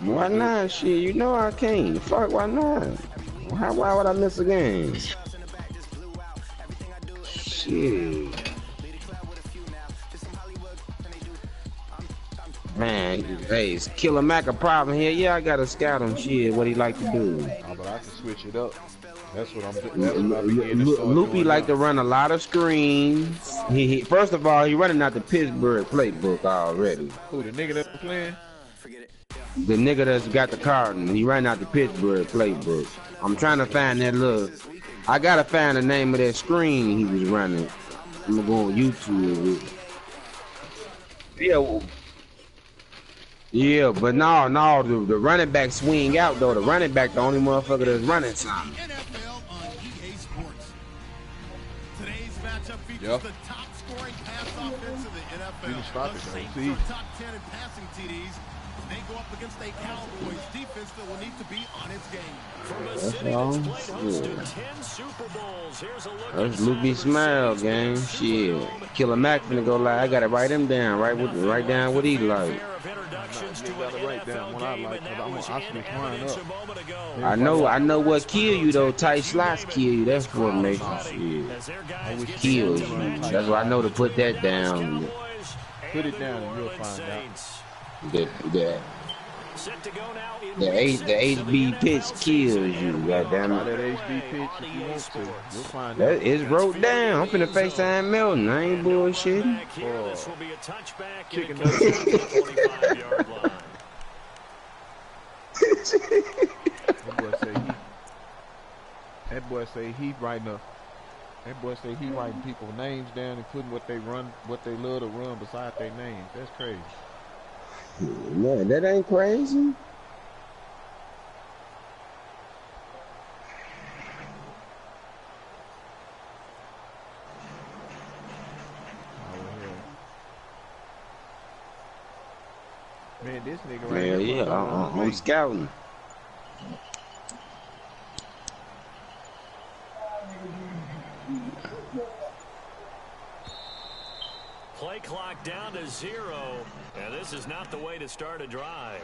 Why not? Shit, you know I can't. Fuck, why not? Why would I miss a game? Shit. Man, hey, is Killer Mac a problem here? Yeah, I gotta scout him. Shit, what he like to do? Oh, but I can switch it up. That's what I'm. That's what I begin to start Loopy doing like now. to run a lot of screens. First of all, he running out the Pittsburgh playbook already. Who, the nigga that playing? The nigga that's got the Cardinals, he running out the Pittsburgh playbook. I'm trying to find that look. I gotta find the name of that screen he was running. I'm gonna go on YouTube. Yeah, but no, the running back swing out though. The running back, the only motherfucker that's running something. NFL on EA Sports. Today's matchup features the top scoring pass offense in the NFL. You can stop it, The Saints though. are top 10 in passing TDs. They go up against a Cowboys defense that will need to be on its game. From a city that's played host to 10 Super Bowls, here's a look That's Loopy Smile game. Shit. Killer Mac finna go live. I gotta write him down. Write down what he like. You gotta write down what I like, because I switch mine up. I know what kill you though. Tight slots kill you. That's what makes you shit. Kills you. That's why I know to put that down. Put it down and you'll find out. The HB pitch kills you. Goddamn Try that it. HB pitch if you want to. You'll find out. That is wrote down. I'm finna FaceTime Melton. I ain't bullshitting. Chicken nuggets. That boy say he writing people's names down and putting what they love to run beside their names. That's crazy. Man, that ain't crazy. Man, this nigga right Man, here. yeah, I'm scouting. Play clock down to 0. And this is not the way to start a drive.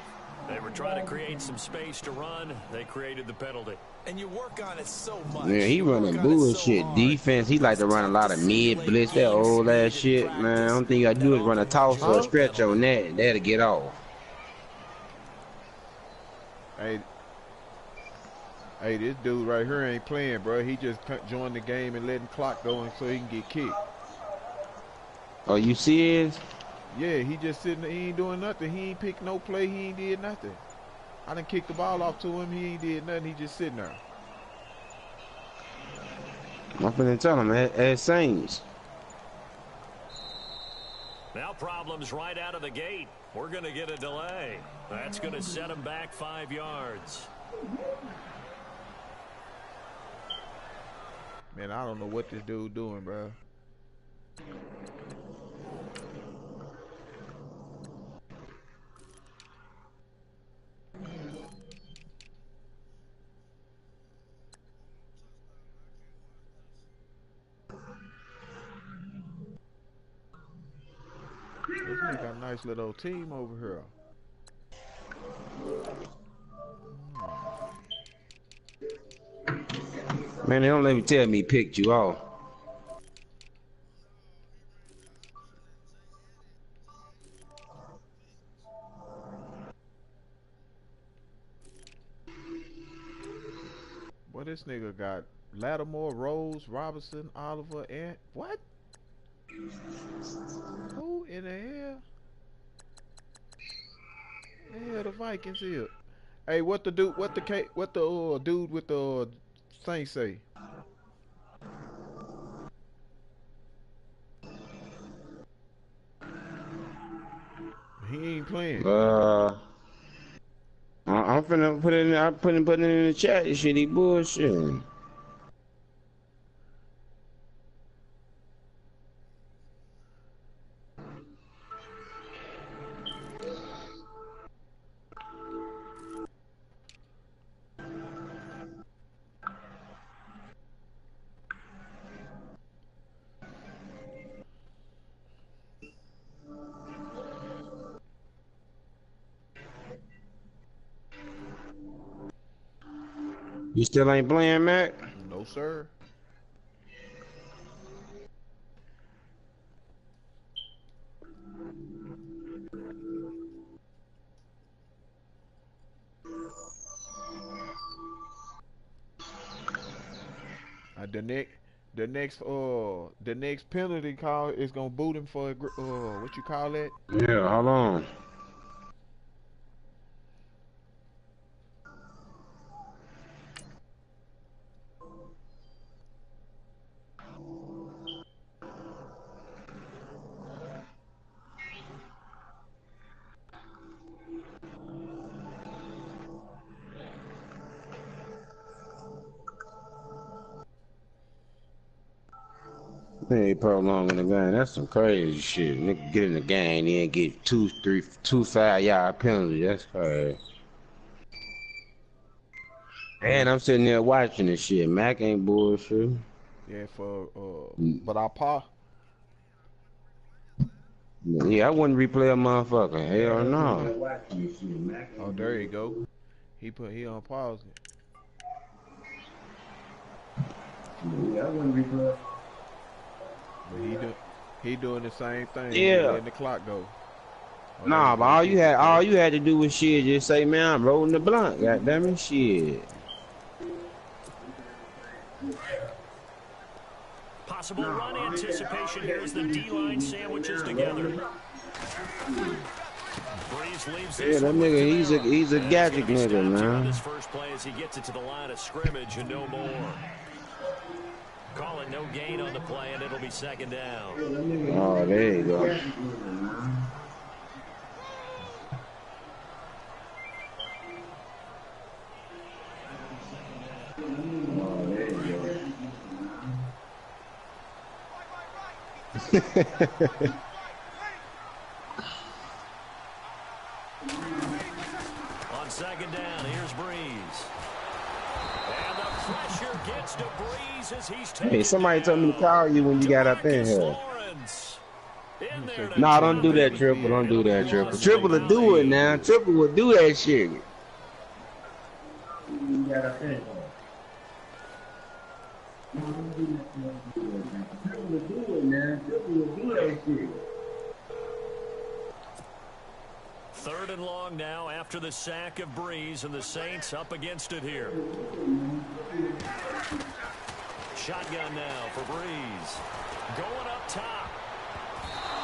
They were trying to create some space to run. They created the penalty. And you work on it so much. Man, he running bullshit defense. He like to run a lot of mid blitz, that old ass shit, man. The only thing you gotta do is run a toss or a stretch on that, and that'll get off. Hey, this dude right here ain't playing, bro. He just joined the game and letting clock go so he can get kicked. Oh, you serious? Yeah, he just sitting there. He ain't doing nothing. He ain't picked no play. He ain't did nothing. I done kicked the ball off to him. He ain't did nothing. He just sitting there. I'm finna tell him, at Saints. Now problems right out of the gate. We're going to get a delay. That's going to set him back 5 yards. Man, I don't know what this dude doing, bro. This nigga got a nice little team over here. Man, they don't let me tell me he picked you off. Boy, this nigga got Lattimore, Rose, Robinson, Oliver, and what? Who in the hell? The hell the Vikings here? Hey, what the dude with the Saints say? He ain't playing. I'm finna put it in. I'm putting it in the chat. This shit, he bullshit. You still ain't playing, Mac? No, sir. The next penalty call is gonna boot him for what you call that? Yeah, hold on. They ain't prolonging the game. That's some crazy shit. Nigga get in the game, then get 2, 3, 2 5-yard penalty. That's crazy. And I'm sitting there watching this shit. Mac ain't bullshit. Yeah, but I paw. Yeah, I wouldn't replay a motherfucker. Hell no. Oh, there you go. He on pause it. Yeah, I wouldn't replay. But he doing the same thing. Yeah. Letting the clock go. Oh, Nah, but all you had to do was shit. Just say, man, I'm rolling the blunt. Goddamn it, shit. Possible run anticipation here as the D-line sandwiches together. Breeze leaves this Yeah, that nigga, he's a gadget nigga, man. His first play as he gets it to the line of scrimmage and no more. Call it no gain on the play, and it'll be second down. Oh, there you go. On second down, here's Breeze. And the pressure gets to Breeze as he's taken. Hey, somebody told me to call you when you got up in here. Nah, don't do that, Triple. Don't do that, Triple. Triple will do it now. Triple will do that shit. You got up in here. Triple will do it now. Triple will do that shit. Third and long now after the sack of Breeze, and the Saints up against it here. Shotgun now for Breeze. Going up top.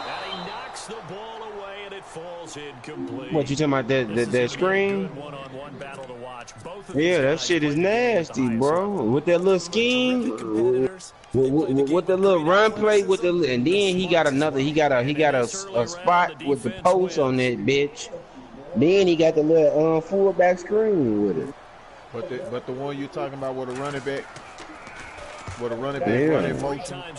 And he knocks the ball away, and it falls incomplete. What, you talking about that screen? One-on-one battle to watch. Yeah, that shit is nasty, bro. With that little scheme, with the little run play, and then he got a spot with the post on that bitch. Then he got the little fullback screen with it. But the one you talking about with a running back Yeah. running motion, and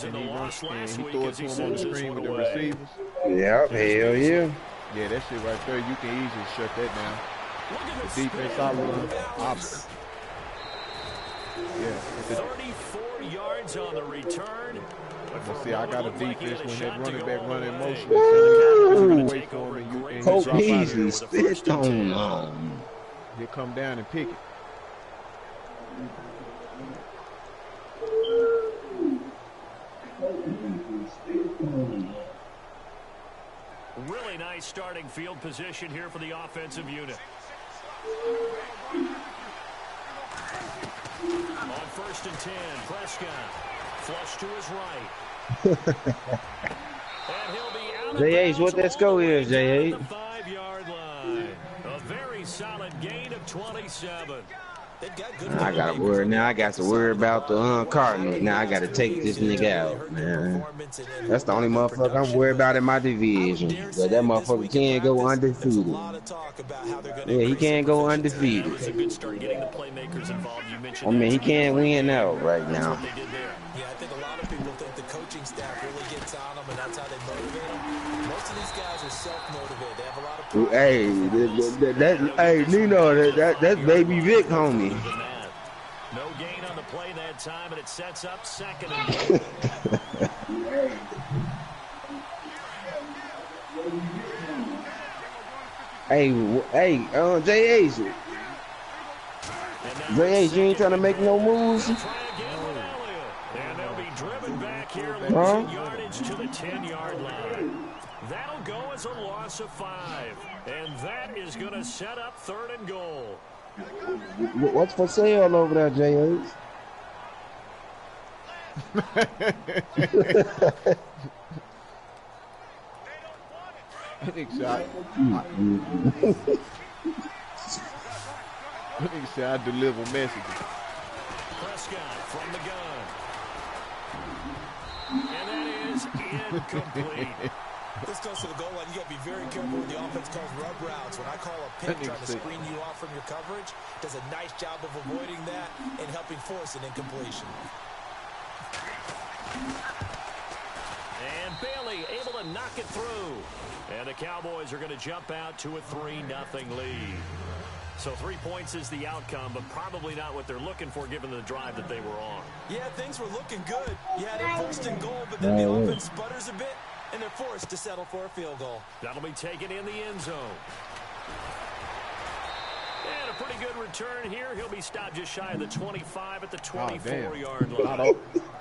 he throw it to him on the screen with the receivers. Yep, hell yeah. Yeah, that shit right there, you can easily shut that down. The defense opposite. Yeah. 34 yards on the return. But see, I got a defense when that running back running motion. Wait for him, and Coach Beasley spit on him. He'll come down and pick it. Really nice starting field position here for the offensive unit. On 1st and 10, Prescott flush to his right. And he'll be out of J.H., what that score is, J.H.? 5-yard line. A very solid gain of 27. I gotta worry now. I got to worry about the Cardinals. Now I gotta take this nigga out, man. That's the only motherfucker I'm worried about in my division. But that motherfucker can't go undefeated. Yeah, he can't go undefeated. I mean, he can't win out right now. Yeah, I think a lot of people think the coaching staff really gets on them, and that's how they motivate them. Most of these guys are self-motivated. They have a lot of pride. Hey, Nino, that's Baby Vic, homie. No gain on the play that time, and it sets up second and Hey, J.H. J.H., you ain't trying to make no moves? And they'll be driven back here, Huh? losing yardage to the 10-yard line. That'll go as a loss of 5. And that is going to set up 3rd and goal. What's for sale over there, J.H.? I think I deliver messages. Prescott from the gun. And that is incomplete. This goes to the goal line. You got to be very careful when the offense calls rub routes. When I call a pick trying to screen you off from your coverage, does a nice job of avoiding that and helping force an incompletion. And Bailey able to knock it through. And the Cowboys are going to jump out to a 3-0 lead. So 3 points is the outcome, but probably not what they're looking for given the drive that they were on. Yeah, things were looking good. You had it first and goal, but then the offense sputters a bit, and they're forced to settle for a field goal. That'll be taken in the end zone. And a pretty good return here. He'll be stopped just shy of the 25 at the 24-yard line.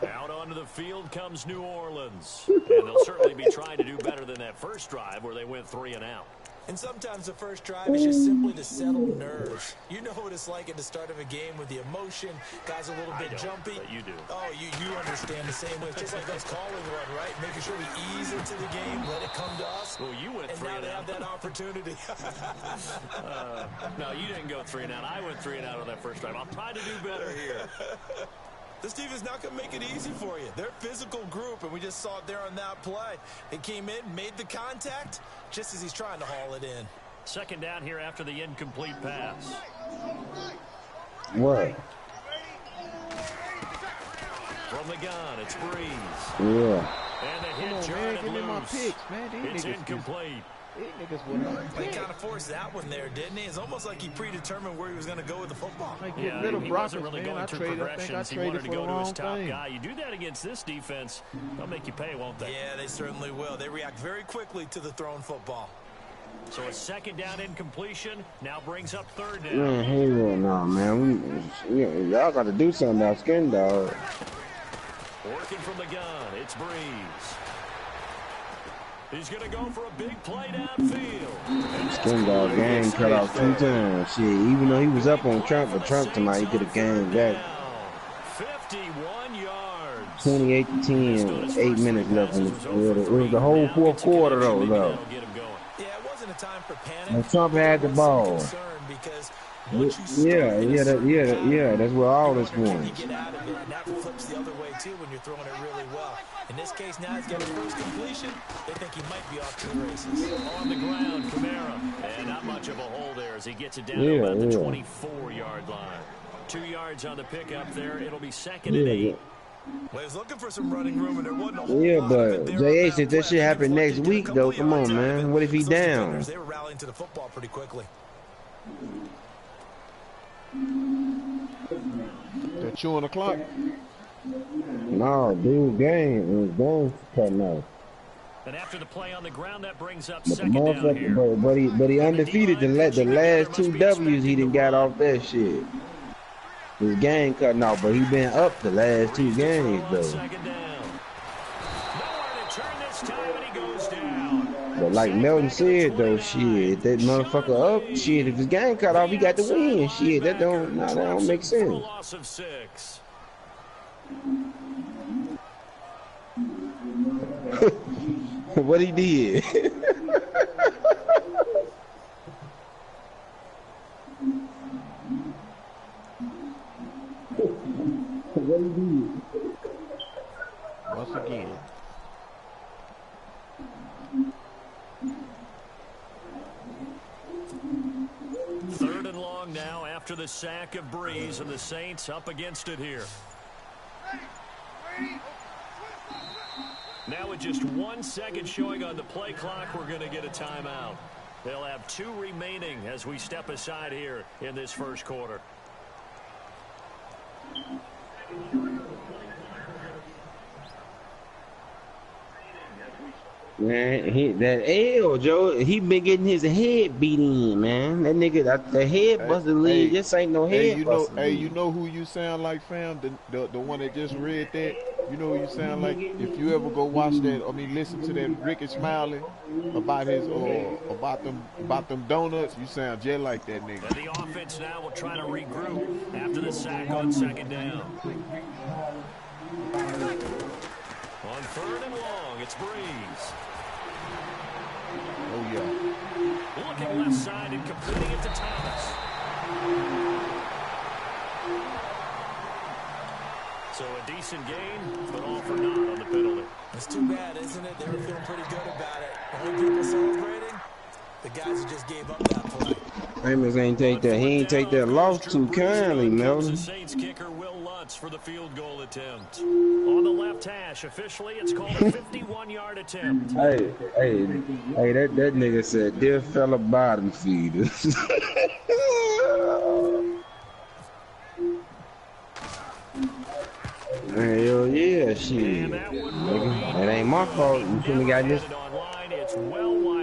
Out onto the field comes New Orleans. And they'll certainly be trying to do better than that first drive where they went 3 and out. And sometimes the first drive is just simply to settle nerves. You know what it's like at the start of a game with the emotion. Guys a little bit jumpy. But you do. Oh, you understand the same way. It's just like us calling one, right? Making sure we ease into the game, let it come to us. Well, you went 3 and now and they out. have that opportunity. No, you didn't go 3 and out. I went 3 and out on that first drive. I'll try to do better here. This team is not going to make it easy for you. They're a physical group, and we just saw it there on that play. They came in, made the contact, just as he's trying to haul it in. 2nd down here after the incomplete pass. What? From the gun, it's Breeze. Yeah. And the hit Give me my picks, man. It's incomplete. He kind of forced that one there, didn't he? It's almost like he predetermined where he was going to go with the football. Yeah, he wasn't really going through progressions. He wanted to go to his top guy. You do that against this defense, they'll make you pay, won't they? Yeah, they certainly will. They react very quickly to the thrown football. So a 2nd down incompletion now brings up 3rd down. Man, hell no, man. Y'all got to do something about Skin Dog. Working from the gun, it's Breeze. He's going to go for a big play downfield. Skin Dog game cut off 2 times. Shit, even though he was up on Trump, but Trump tonight, he could have gained back. 51 yards. 28-10, 8 minutes left in the quarter. It was the whole 4th quarter, though. Yeah, it wasn't a time for panic. And Trump had the ball. Yeah, that's where all this was. You get out of it, and that flips the other way, too, when you're throwing it really well. In this case, now he's got his first completion. They think he might be off to the races. On the ground, Kamara. And not much of a hole there as he gets it down to about the 24-yard line. 2 yards on the pickup there. It'll be 2nd and 8. Well, he was looking for some running room, and there wasn't a whole lot but of it there. JH, if that shit happen next week, though, come on, man. What if he down? They were rallying to the football pretty quickly. They're chewing the clock. No, dude, game cutting out. And after the play on the ground, that brings up But 2nd down here. But he undefeated the last 2 W's he done got off that shit. His game cutting off, but he been up the last 2 games though. 2nd down. Nowhere to turn this time, and he goes down. But like Melton said though, shit, if that motherfucker up, shit, if his game cut off, he got to win. Shit, that don't make sense. Loss of 6. What he did. What he did. Once again. Third and long now after the sack of Breeze, and the Saints up against it here. Now with just 1 second showing on the play clock, we're going to get a timeout. They'll have 2 remaining as we step aside here in this first quarter. Man, that L, Joe, he been getting his head beat in, man. That nigga, the head busted league. This ain't no head busted league. You know who you sound like, fam? The one that just read that. You know who you sound like? If you ever go watch that, I mean, listen to that Ricky Smiley about his about them donuts, you sound just like that nigga. And the offense now will try to regroup after the sack on second down. On third and long, it's Breeze. Oh, yeah. Looking left side and completing it to Thomas. So a decent gain, but all for naught on the penalty. It's too bad, isn't it? They were feeling pretty good about it. Only people celebrating, the guys who just gave up that play. Amos ain't take that. He ain't take that loss too kindly, Melvin. The Saints kicker Will Lutz for the field goal attempt. On the left hash, officially, it's called a 51-yard attempt. Hey, that nigga said, dear fella bottom feeder. Hell yeah, shit. Nigga, that ain't my fault. You couldn't have got this.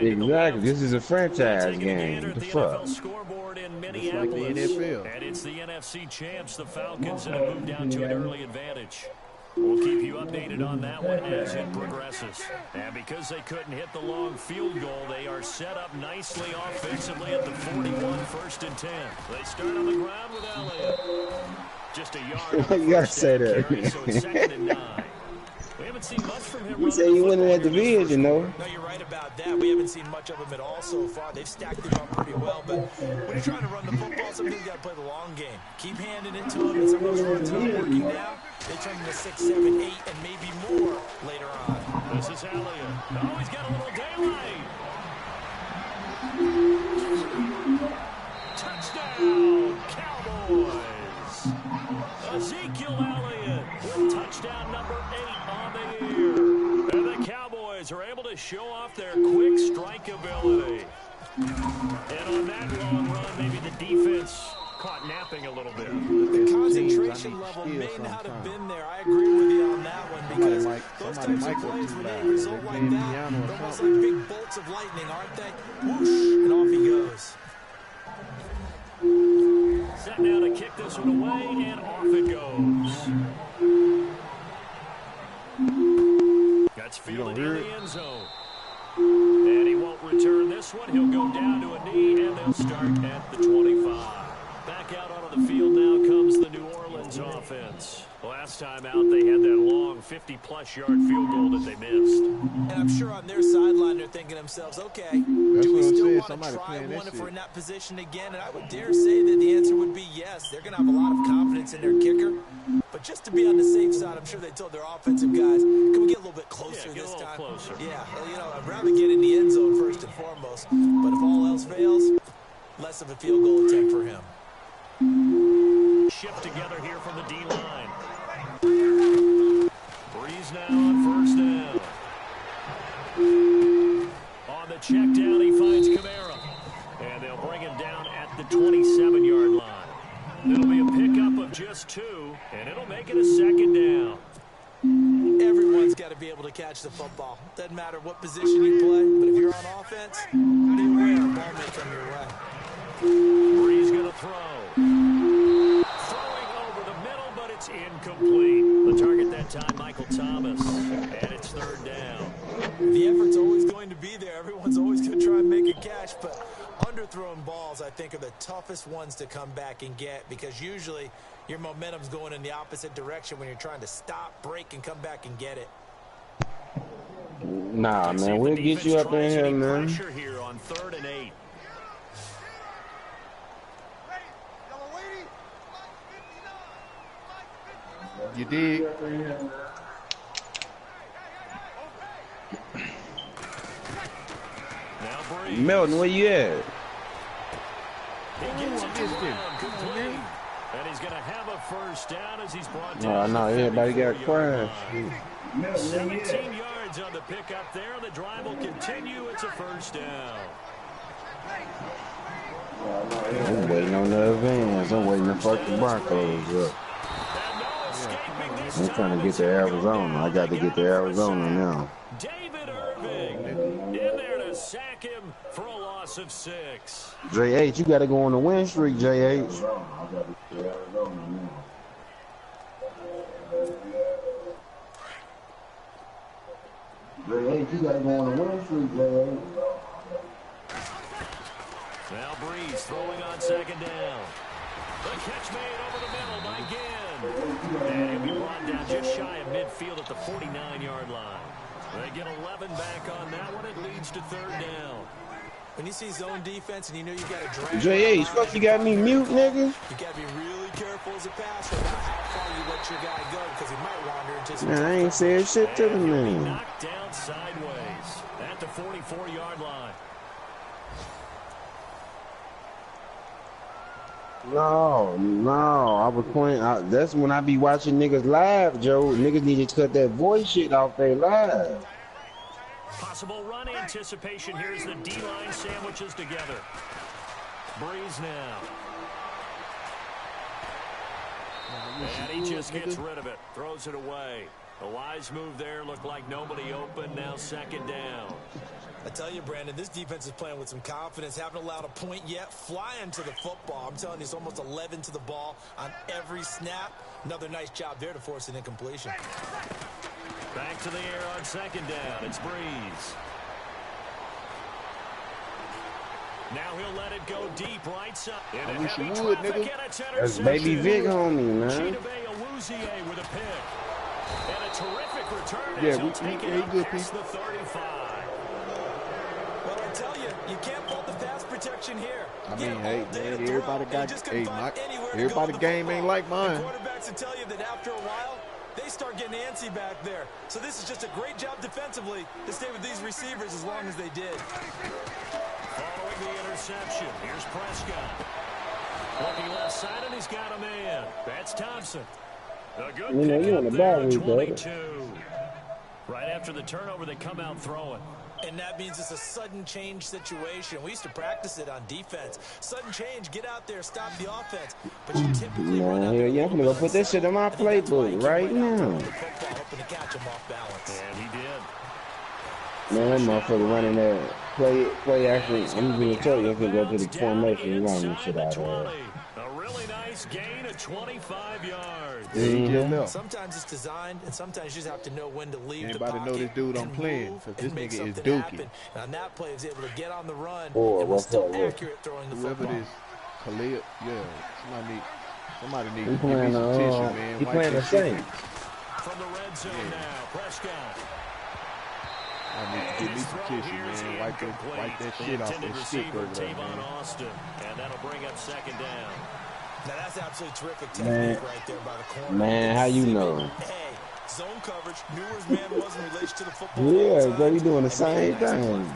Exactly. This is a franchise game. What the fuck? It's like the NFL. And it's the NFC champs, the Falcons, that have moved down to an early advantage. We'll keep you updated on that one as it progresses. And because they couldn't hit the long field goal, they are set up nicely offensively at the 41, first and 10. They start on the ground with Elliott. Just a yard. You gotta say that. So it's second and 9. We haven't seen much from him. You say you winning that division, though. No, you're right about that. We haven't seen much of him at all so far. They've stacked him up pretty well, but when you're trying to run the football, sometimes you got to play the long game. Keep handing it to him, and some of those runs aren't working now. They turn into 6, 7, 8, and maybe more later on. This is Elliott. Oh, he's got a little daylight. Touchdown, Cowboys. Ezekiel Elliott with touchdown number 8 on the year. And the Cowboys are able to show off their quick strike ability. And on that long run, maybe the defense caught napping a little bit. The concentration level may not have been there. I agree with you on that one because those types of plays, when they result like that, they're almost like big bolts of lightning, aren't they? Whoosh, and off he goes. Set now to kick this one away, and off it goes. That's fielded in the end zone. And he won't return this one. He'll go down to a knee, and they'll start at the 25. Back out onto the field now comes the New Orleans offense. Last time out, they had that long 50-plus yard field goal that they missed. And I'm sure on their sideline, they're thinking to themselves, okay, do we still want to try one if we're in that position again? And I would dare say that the answer would be yes. They're going to have a lot of confidence in their kicker. But just to be on the safe side, I'm sure they told their offensive guys, can we get a little bit closer this time? Closer. Yeah, you know, I'd rather get in the end zone first and foremost. But if all else fails, less of a field goal attempt for him. Shift together here from the D-line. Breeze now on first down. On the check down, he finds Kamara. And they'll bring him down at the 27-yard line. It'll be a pickup of just 2, and it'll make it a second down. Everyone's got to be able to catch the football. Doesn't matter what position you play, but if you're on offense, beware a ball may come your way. Breeze going to throw. Throwing over the middle, but it's incomplete. The target that time, Michael Thomas. And it's third down. The effort's always going to be there. Everyone's always going to try and make a catch, but underthrown balls, I think, are the toughest ones to come back and get because usually your momentum's going in the opposite direction when you're trying to stop, break, and come back and get it. Nah, man, we'll get you up in here, man. Pressure here on 3rd and 8. You did. Melton, where you at? He gets it to him, complete. And he's going to have a first down as he's brought down. No, everybody got crashed. 17 yards on the pickup there, and the drive will continue. It's a first down. I'm waiting on the advance. I'm waiting to fuck the Broncos up. I'm trying to get to Arizona. I got to get to Arizona now. David Irving. loss of 6. JH, you got to go on the win streak, JH. JH, you got to go on the win streak, JH. Now Breeze throwing on 2nd down. The catch made over the middle by Ginn. And he'll be brought down just shy of midfield at the 49-yard line. They get 11 back on that one. It leads to 3rd down. When you see zone defense and you know you got to drag. JH, fuck, you got me mute, nigga. You got to be really careful as a passer about how far you let your guy go because he might wander into some. Man, I ain't said shit to the man. Knocked down sideways at the 44-yard line. No, I was pointing. That's when I be watching niggas live, Joe. Niggas need to cut that voice shit off their live. Possible run anticipation. Here's the D-line sandwiches together. Breeze now. And he just gets rid of it. Throws it away. A wise move there. Looked like nobody open. Now 2nd down. I tell you, Brandon, this defense is playing with some confidence. Haven't allowed a point yet. Flying to the football. I'm telling you, it's almost 11 to the ball on every snap. Another nice job there to force an incompletion. Back to the air on 2nd down. It's Breeze. Now he'll let it go deep right side. I wish you would, nigga. That's Baby Vic, homie, man. With a pick. And a terrific return. Yeah, he'll take it up good past the 35. Well, I tell you, you can't fault the pass protection here. I mean, hey, man, everybody got, everybody game ain't like mine. Quarterbacks will tell you that after a while, they start getting antsy back there. So this is just a great job defensively to stay with these receivers as long as they did. Following the interception, here's Prescott. Looking left side, and he's got a man. That's Thompson. A good pick up there, 22. Right after the turnover, they come out throwing. And that means it's a sudden change situation. We used to practice it on defense. Sudden change, get out there, stop the offense. But you typically run out there. Yeah, I'm gonna go put this shit in my playbook right now. Hoping to catch him off balance. And he did. Man, that motherfucker running that play action. I'm gonna tell you, I'm gonna go to the formation and run this shit out of there. A really nice gain of 25 yards. Sometimes it's designed, and sometimes you just have to know when to leave the pocket. Anybody know this dude I'm playing? Because this nigga is dookie. And on that play, he was able to get on the run and was still accurate throwing the football. Whoever this Khalil, somebody needs to give me some tissue, man. He playing the Saints. From the red zone now, Prescott. I need to give me some tissue, man. Wipe that shit off that stick over there, man. Austin, and that'll bring up 2nd down. Now that's absolutely terrific technique right there by the corner. Man, how you know? Hey, zone coverage. Knew where his man was in relation to the football. Yeah, bro, he doing the same thing.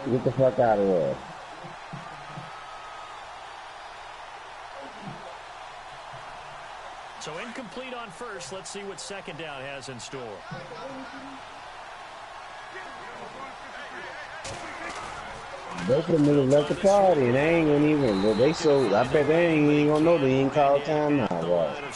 Get the fuck out of there. So incomplete on first. Let's see what 2nd down has in store. Both of them niggas left the party and they ain't gonna even, I bet they ain't even gonna know they ain't called time now, right?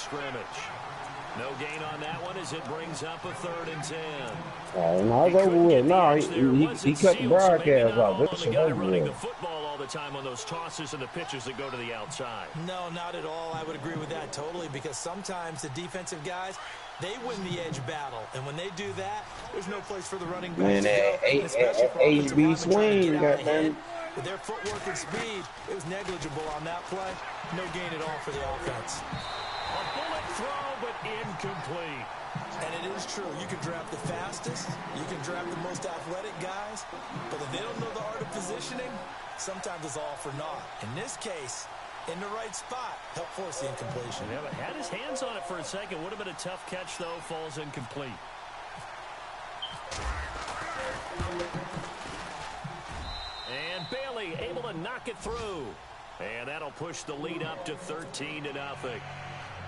No gain on that one as it brings up a 3rd and 10. No, it's over with. No, he cut the broadcast off. It's over running with. the football all the time on those tosses and the pitches that go to the outside. No, not at all. I would agree with that totally because sometimes the defensive guys, they win the edge battle. And when they do that, there's no place for the running back to go. HB swing, goddamn. With their footwork and speed, it was negligible on that play. No gain at all for the offense. A bullet throw, but incomplete. And it is true. You can draft the fastest. You can draft the most athletic guys. But if they don't know the art of positioning, sometimes it's all for naught. In this case, in the right spot, help force the incompletion. Yeah, but had his hands on it for a second. Would have been a tough catch, though. Falls incomplete. And Bailey able to knock it through. And that'll push the lead up to 13-0.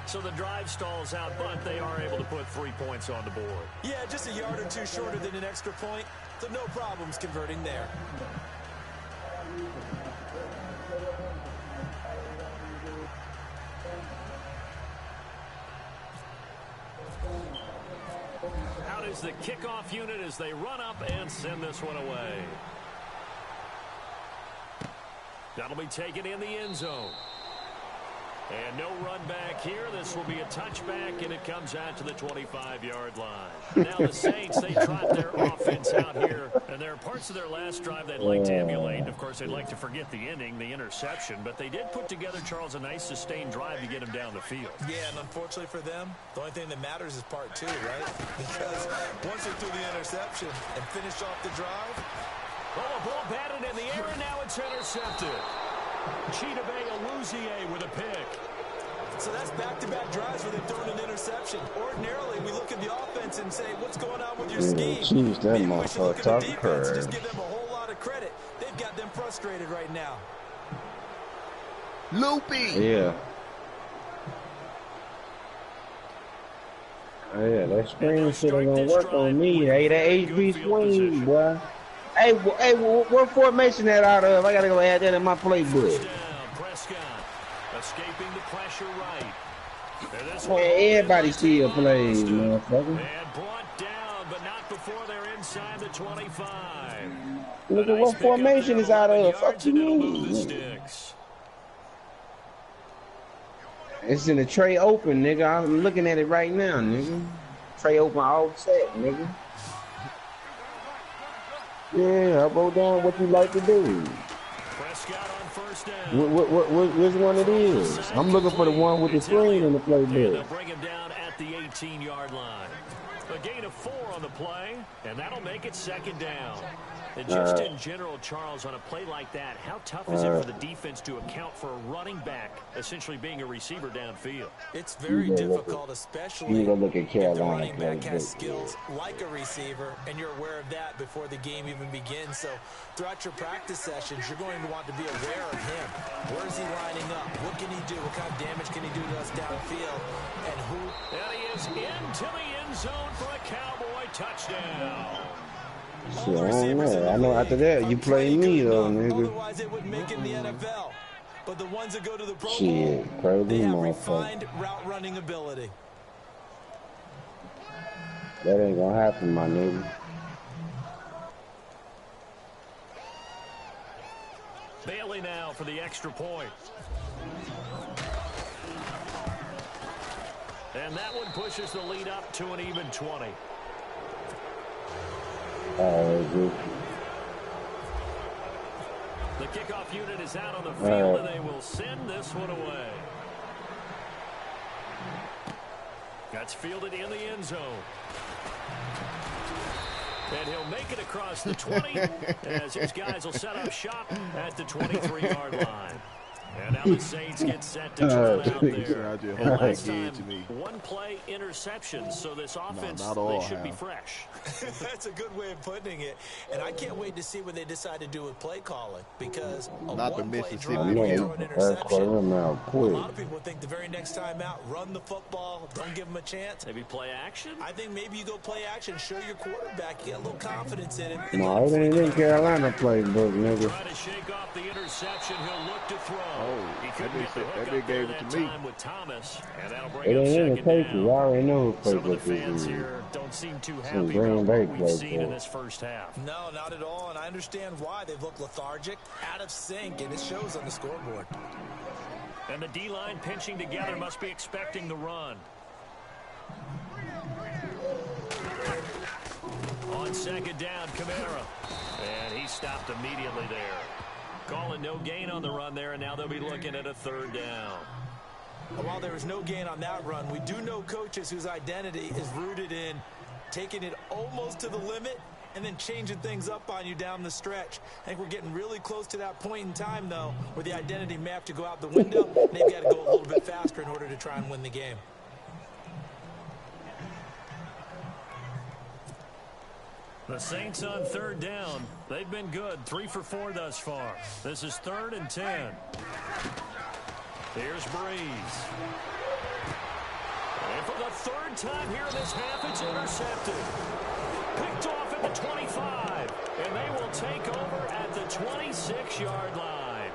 So the drive stalls out, but they are able to put 3 points on the board. Yeah, just a yard or two shorter than an extra point, so no problems converting there. Out is the kickoff unit as they run up and send this one away. That'll be taken in the end zone. And no run back here. This will be a touchback, and it comes out to the 25-yard line. Now the Saints, they trot their offense out here, and there are parts of their last drive they'd like to emulate. And, of course, they'd like to forget the ending, the interception. But they did put together, Charles, a nice sustained drive to get them down the field. Yeah, and unfortunately for them, the only thing that matters is part two, right? Because once they threw the interception and finished off the drive, oh, a ball batted in the air, and now it's intercepted. Chidobe Awuzie with a pick. So that's back-to-back drives where they've thrown an interception. Ordinarily, we look at the offense and say, what's going on with your scheme? Jeez, that Maybe we should look at the defense and motherfucker. just give them a whole lot of credit. They've got them frustrated right now. Loopy. Yeah. Oh, yeah, that screen shit ain't gonna work on me. Hey, that HB swing, boy. Hey, what formation that out of? I gotta go add that in my playbook. Prescott escaping the pressure right. Man, everybody still plays, motherfucker. And brought down, but not before they're inside the 25. Look at what formation is out of. Fuck you mean? It's in the tray open, nigga. I'm looking at it right now, nigga. Tray open all set, nigga. Yeah, I wrote down what you like to do. Prescott on first down. Which one it is? I'm looking for the one with the screen in the playbook. They'll bring him down at the 18-yard line. A gain of 4 on the play, and that'll make it second down. And just in general, Charles, on a play like that, how tough is it for the defense to account for a running back essentially being a receiver downfield? It's very difficult, especially if the running back has skills like a receiver, and you're aware of that before the game even begins. So throughout your practice sessions, you're going to want to be aware of him. Where is he lining up? What can he do? What kind of damage can he do to us downfield? And who? And he is into the end zone for a Cowboy touchdown. Shit, I don't know. I know after that you play me though, nigga. Otherwise it wouldn't make it in the NFL. But the ones that go to the Pro Bowl, Shit, crazy they have motherfucker. refined route running ability. That ain't gonna happen, my nigga. Bailey now for the extra point. And that one pushes the lead up to an even 20. Good. The kickoff unit is out on the field, and they will send this one away. That's fielded in the end zone. And he'll make it across the 20 as his guys will set up shop at the 23-yard line. And now the Saints get set to try out there. And last time, one-play interceptions, so this offense, they should be fresh. That's a good way of putting it. And I can't wait to see what they decide to do with play calling, because a one-play drive where you throw an interception, a lot of people think the very next time out, run the football, don't give them a chance. Maybe play action? I think maybe you go play action, show your quarterback, get a little confidence in him. No, it ain't in Carolina playbook, nigga. Try to shake off the interception, he'll look to throw. That big gave it to me. With Thomas, and that'll bring It up ain't in the second papers. I down. already know who Some of the playbook fans is. here don't seem too Some happy Green about Bay what we've seen in playbook. this first half. No, not at all, and I understand why. They've looked lethargic, out of sync, and it shows on the scoreboard. And the D-line pinching together must be expecting the run. On second down, Kamara. And he stopped immediately there. Calling no gain on the run there, and now they'll be looking at a third down. While there was no gain on that run, we do know coaches whose identity is rooted in taking it almost to the limit and then changing things up on you down the stretch. I think we're getting really close to that point in time, though, where the identity may have to go out the window. They've got to go a little bit faster in order to try and win the game. The Saints on third down. They've been good. 3 for 4 thus far. This is 3rd and 10. Here's Breeze. And for the third time here in this half, it's intercepted. Picked off at the 25. And they will take over at the 26-yard line.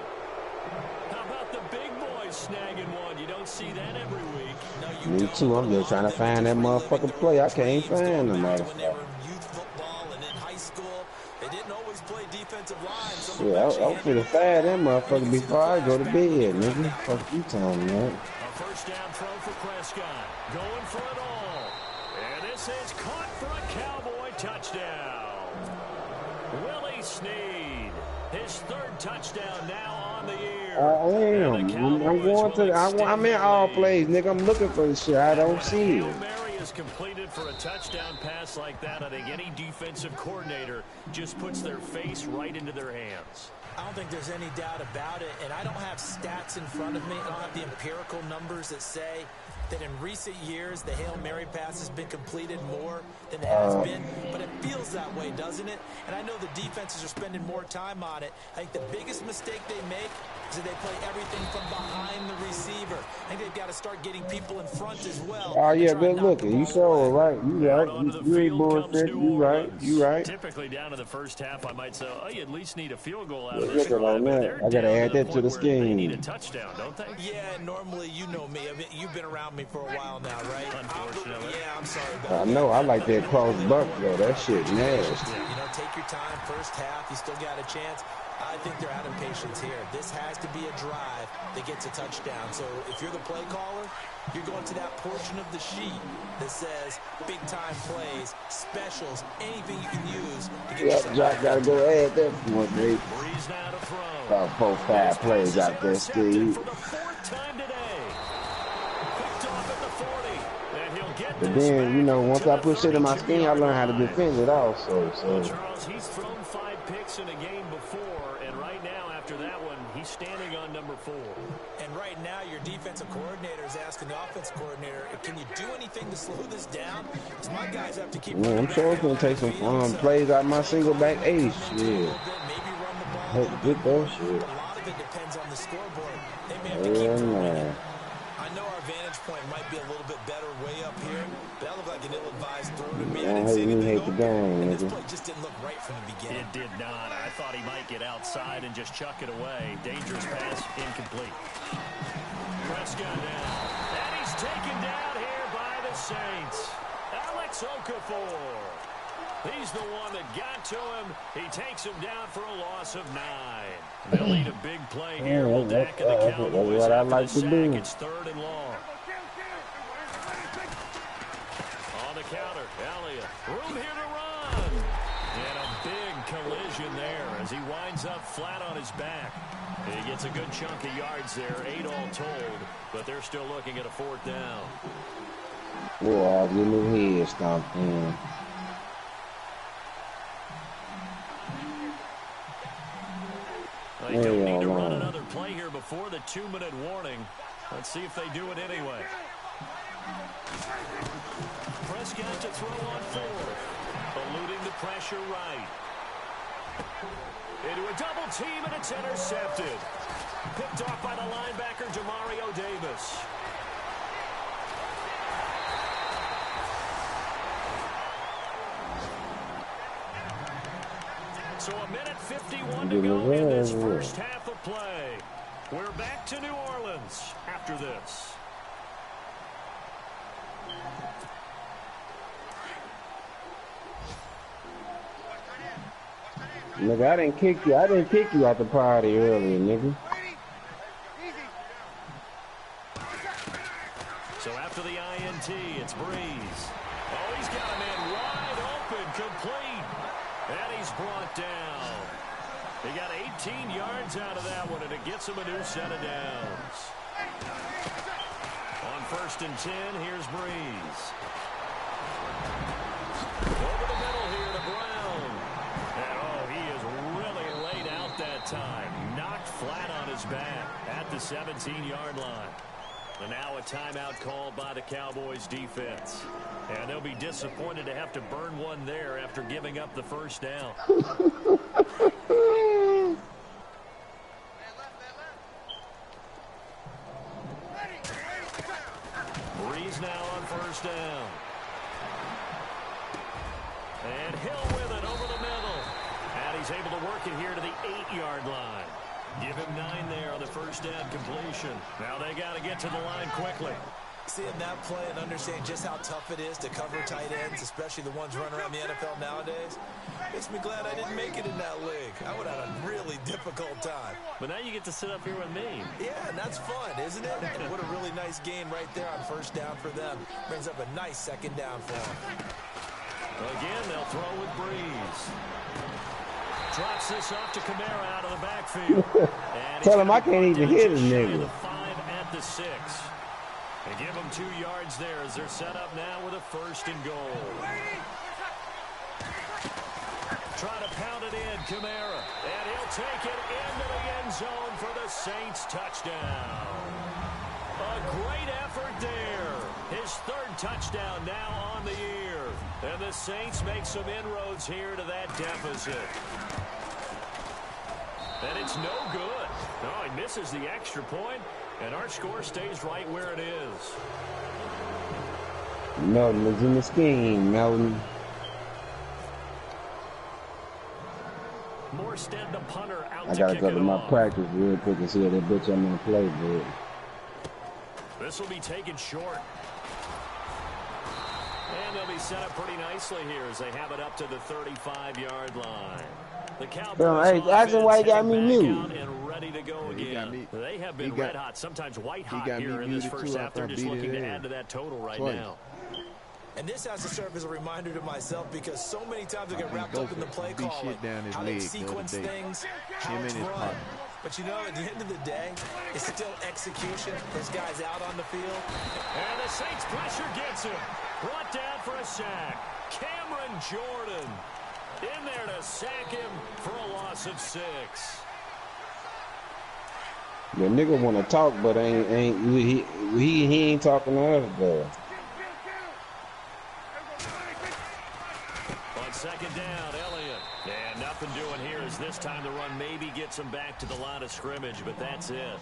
How about the big boy Cowboys snagging one. You don't see that every week. No, you Me don't. too. I'm just trying to find that motherfucking play. I can't find the When they were motherfucker. in youth football and in high school, they didn't always play defensive line. Some Shit, I'm finna find that motherfucker before I go to bed, nigga. Fuck you talking about? A first down throw for Prescott. Going for it all. And this is caught for a Cowboy touchdown. Willie Snead. His third touchdown now on the year. I am. I'm going to. I'm in all plays, nigga. I'm looking for the shit. I don't see it. Mary is completed for a touchdown pass like that. I think any defensive coordinator just puts their face right into their hands. I don't think there's any doubt about it, and I don't have stats in front of me. I don't have the empirical numbers that say that in recent years the Hail Mary pass has been completed more than it has been, but it feels that way, doesn't it? And I know the defenses are spending more time on it. I think the biggest mistake they make is that they play everything from behind the receiver. I think they've got to start getting people in front as well. Oh yeah, good looking. You sure right. You right. You ain't bullshit. You right. You right. Typically down to the first half, I might say, oh, you at least need a field goal out of Look this. on that. I gotta add that to the They need a scheme. touchdown, don't they? Yeah, normally you know me. I mean, you've been around me for a while now, right? Unfortunately. Yeah, I'm sorry I about know. I like that cross buck though. That shit nasty. You know, take your time. First half, you still got a chance. I think they're out of patience here. This has to be a drive that gets a touchdown. So if you're the play caller, you're going to that portion of the sheet that says big time plays, specials, anything you can use to get Yep, Jack gotta go add that one, mate. Breeze now to throw. About 4-5 plays out there, Steve. For the fourth time today. Picked off at the 40. And he'll get But this then, you know, back once to I the put shit in my skin, I learn how to 32-yard defend it also. So Charles, he's thrown 5 picks in a game before, and right now, after that one, he's standing on number 4. And right now, your defensive coordinator is asking the offensive coordinator, can you do anything to slow this down? Because my guys have to keep. man, I'm sure it's gonna take some plays out my single back ace. Shit. Maybe run the ball. Hey, get that shit. A lot of it depends on the scoreboard. They may have to keep Yeah, running man. it. I know our vantage point might be a little bit better way up here, but that looked like an ill-advised throw to me. I Don't didn't see hate me, anything hate the open, game, and this nigga. play just didn't look right from the beginning. It did not. I thought he might get outside and just chuck it away. Dangerous pass, incomplete. Prescott down. And he's taken down here by the Saints. Alex Okafor. He's the one that got to him. He takes him down for a loss of 9. They'll need a big play here. Will Dak and the Cowboys what I after like the to sack. do. It's 3rd and long. On the counter, Elliott. Room here to run. And a big collision there as he winds up flat on his back. He gets a good chunk of yards there, 8 all told, but they're still looking at a 4th down. Boy, I'll get new head stomped in. They don't need to run another play here before the 2-minute warning. Let's see if they do it anyway. Prescott to throw on 4th. Eluding the pressure right. Into a double team, and it's intercepted. Picked off by the linebacker, Demario Davis. So a minute 51 to go in this first half of play. We're back to New Orleans after this. Nigga, I didn't kick you. I didn't kick you out the party earlier, nigga. So after the INT, it's Breeze. Oh, he's got a man wide open, complete. And he's brought down. He got 18 yards out of that one, and it gets him a new set of downs. On 1st and 10, here's Breeze. Over the middle here to Brown. And oh, he is really laid out that time. Knocked flat on his back at the 17-yard line. And now a timeout called by the Cowboys defense. And they'll be disappointed to have to burn one there after giving up the first down. Breeze now on 1st down. And Hill with it over the middle. And he's able to work it here to the 8-yard line. Give him 9 there on the first down completion. Now they got to get to the line quickly. Seeing that play and understanding just how tough it is to cover tight ends, especially the ones running around the NFL nowadays, makes me glad I didn't make it in that league. I would have had a really difficult time. But now you get to sit up here with me. Yeah, and that's fun, isn't it? And what a really nice gain right there on first down for them. Brings up a nice second down for them. Again, they'll throw with Breeze. Drops this off to Kamara out of the backfield. Tell him I can't even hit a nigga. The 5 at the 6. They give them 2 yards there as they're set up now with a 1st and goal. Try to pound it in, Kamara. And he'll take it into the end zone for the Saints touchdown. A great effort there. His 3rd touchdown now on the year. And the Saints make some inroads here to that deficit. And it's no good. No, he misses the extra point, and our score stays right where it is. Melton is in the scheme, Melton. Morstead, the punter, out I gotta go to my practice real quick and see how that bitch I'm gonna play, bro. This will be taken short. And they'll be set up pretty nicely here as they have it up to the 35-yard line. The Cowboys hey, ask him why he got me mute. And ready to go again. They have been red hot, sometimes white hot here in this first half. They're just looking to add to that total right now. And this has to serve as a reminder to myself because so many times I get wrapped up in the play calling, how they sequence things, how it's run. But you know, at the end of the day, it's still execution. There's guys out on the field. And the Saints pressure gets him. Brought down for a sack. Cameron Jordan in there to sack him for a loss of 6. The nigga want to talk, but he ain't talking to us, though. On second down, Elliott. And nothing doing here as this time the run maybe gets him back to the line of scrimmage, but that's it.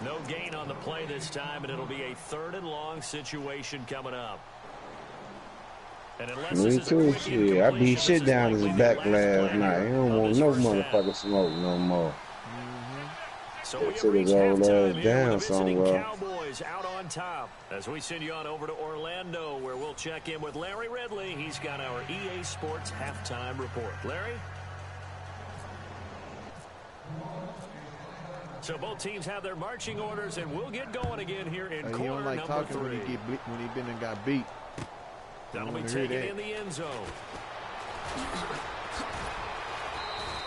No gain on the play this time, and it'll be a 3rd and long situation coming up. And Me too, shit. I beat shit down his back last night. He don't want no motherfucking smoke no more. So we have reached halftime here with the visiting Cowboys out on top. As we send you on over to Orlando, where we'll check in with Larry Ridley. He's got our EA Sports halftime report. Larry? So both teams have their marching orders, and we'll get going again here in quarter number 3. When he been and got beat. That'll be taken in the end zone.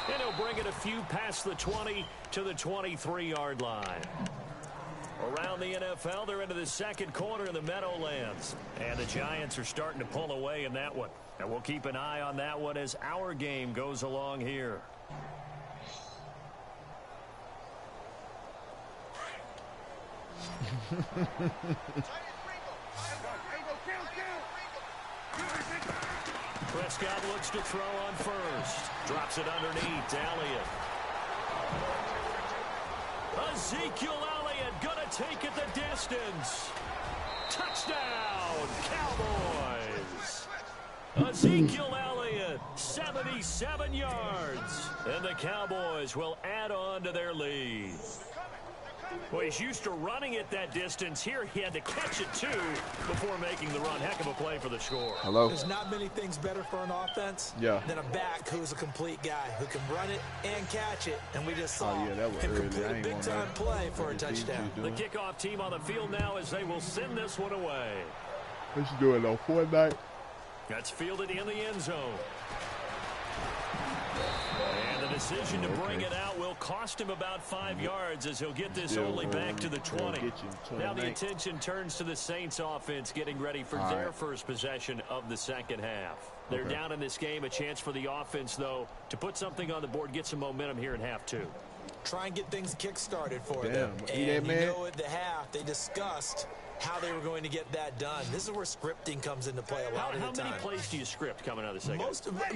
And he'll bring it a few past the 20 to the 23-yard line. Around the NFL, they're into the second quarter in the Meadowlands. And the Giants are starting to pull away in that one. And we'll keep an eye on that one as our game goes along here. Prescott looks to throw on first. Drops it underneath to Elliott. Ezekiel Elliott gonna take it the distance. Touchdown, Cowboys. Ezekiel Elliott, 77 yards. And the Cowboys will add on to their lead. Well, he's used to running it that distance. Here he had to catch it, too, before making the run. Heck of a play for the score. Hello? There's not many things better for an offense than a back who's a complete guy who can run it and catch it. And we just saw him complete a big-time play for a touchdown. The kickoff team on the field now as they will send this one away. What you doing on Fortnite? That's fielded in the end zone. And the decision to bring it out will cost him about 5 yards as he'll get this only back to the 20. Now the attention turns to the Saints offense getting ready for their first possession of the second half. They're down in this game. A chance for the offense, though, to put something on the board, get some momentum here in half 2. Try and get things kick-started for them. And you know at the half, they discussed how they were going to get that done. This is where scripting comes into play a lot of the time. How many plays do you script coming out of the second?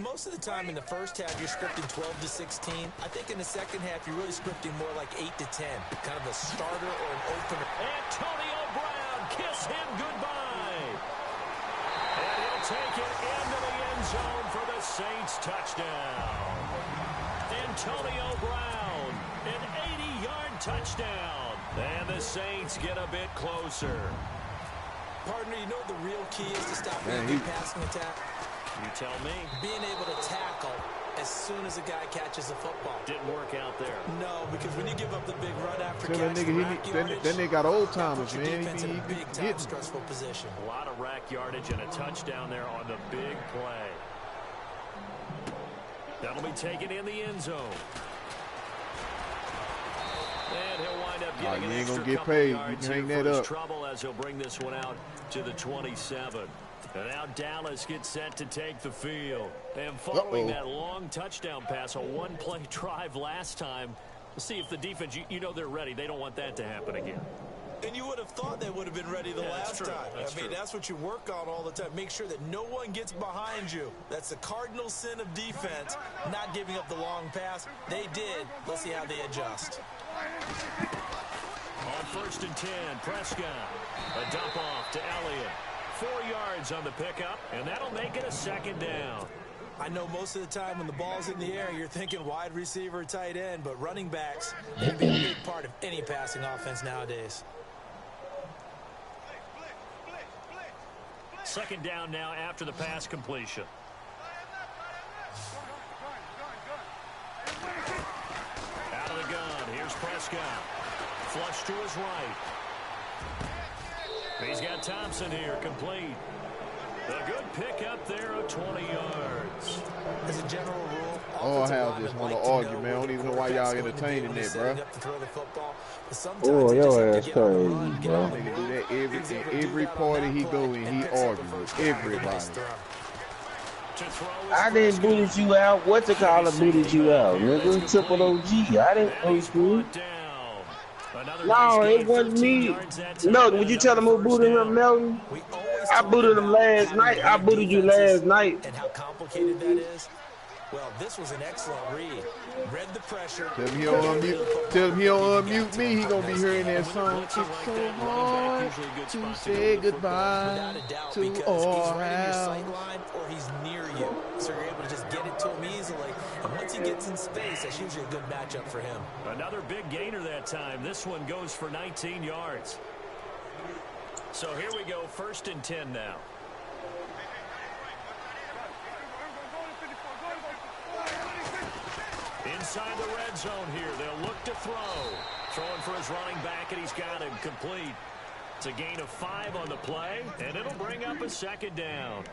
Most of the time in the first half, you're scripting 12 to 16. I think in the second half, you're really scripting more like 8 to 10. Kind of a starter or an opener. Antonio Brown, kiss him goodbye. And he'll take it into the end zone for the Saints touchdown. Antonio Brown An 80-yard touchdown. And the Saints get a bit closer. Partner, you know what the real key is to stop a big passing attack? You tell me. Being able to tackle as soon as a guy catches the football. Didn't work out there. No, because when you give up the big run after catch, then they got old timers, man. He big time stressful position. A lot of rack yardage and a touchdown there on the big play. That'll be taken in the end zone. And he'll wind up getting an extra couple yards here for his trouble as he'll bring this one out to the 27. And now Dallas gets set to take the field. And following that long touchdown pass, a one-play drive last time, we'll see if the defense, you know they're ready. They don't want that to happen again. And you would have thought they would have been ready the last time. I mean, that's what you work on all the time. Make sure that no one gets behind you. That's the cardinal sin of defense, not giving up the long pass. They did. Let's see how they adjust. On 1st and 10, Prescott. A dump off to Elliott. 4 yards on the pickup, and that'll make it a 2nd down. I know most of the time when the ball's in the air, you're thinking wide receiver, tight end, but running backs can be a big part of any passing offense nowadays. 2nd down now after the pass completion. Out of the gun, here's Prescott. Flush to his right. He's got Thompson here, complete. A good pickup there of 20 yards. As a general rule, I just want to argue, man. I don't even know why y'all entertaining that, bro. Oh, your ass crazy, bro. Nigga do that every party he go in, he arguing with everybody. I didn't booted you out. What's it called? Booted you out, nigga. Triple OG. I didn't know you. No, it wasn't me. No, would you tell him who booted him, Melton? I booted him last night. I booted you last night. And how complicated that is? Well, this was an excellent read. Read the pressure. Tell him he don't unmute me. He gonna be hearing that song. It's so hard to say goodbye to all house. Or he's near you, so you're able to just get it to him easily. And once he gets in space, that's usually a good matchup for him. Another big gainer that time. This one goes for 19 yards. So here we go, 1st and 10 now. Inside the red zone here, they'll look to throw. Throwing for his running back, and he's got him complete. It's a gain of 5 on the play, and it'll bring up a 2nd down.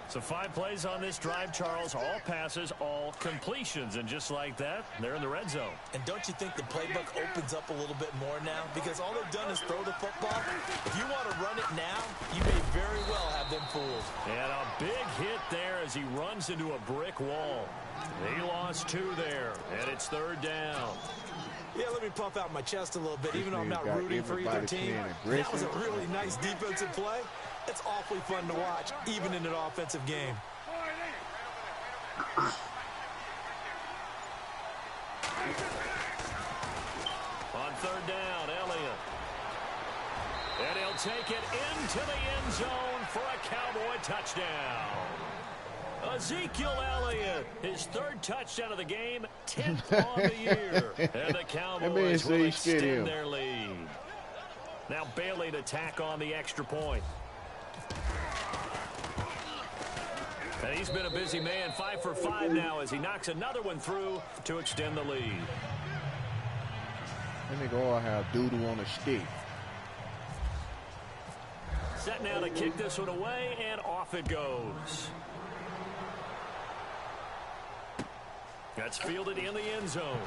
So 5 plays on this drive, Charles. All passes, all completions. And just like that, they're in the red zone. And don't you think the playbook opens up a little bit more now? Because all they've done is throw the football. If you want to run it now, you may very well have them fooled. And a big hit there as he runs into a brick wall. He lost 2 there, and it's 3rd down. Yeah, let me puff out my chest a little bit, even though I'm not rooting for either team. That was a really nice defensive play. It's awfully fun to watch, even in an offensive game. On 3rd down, Elliott. And he'll take it into the end zone for a Cowboy touchdown. Ezekiel Elliott, his 3rd touchdown of the game, 10th on the year. And the Cowboys will extend their lead. Now Bailey to tack on the extra point. And he's been a busy man, 5 for 5 now as he knocks another one through to extend the lead. That nigga all have doodle on a stick. Set now to kick this one away, and off it goes. That's fielded in the end zone.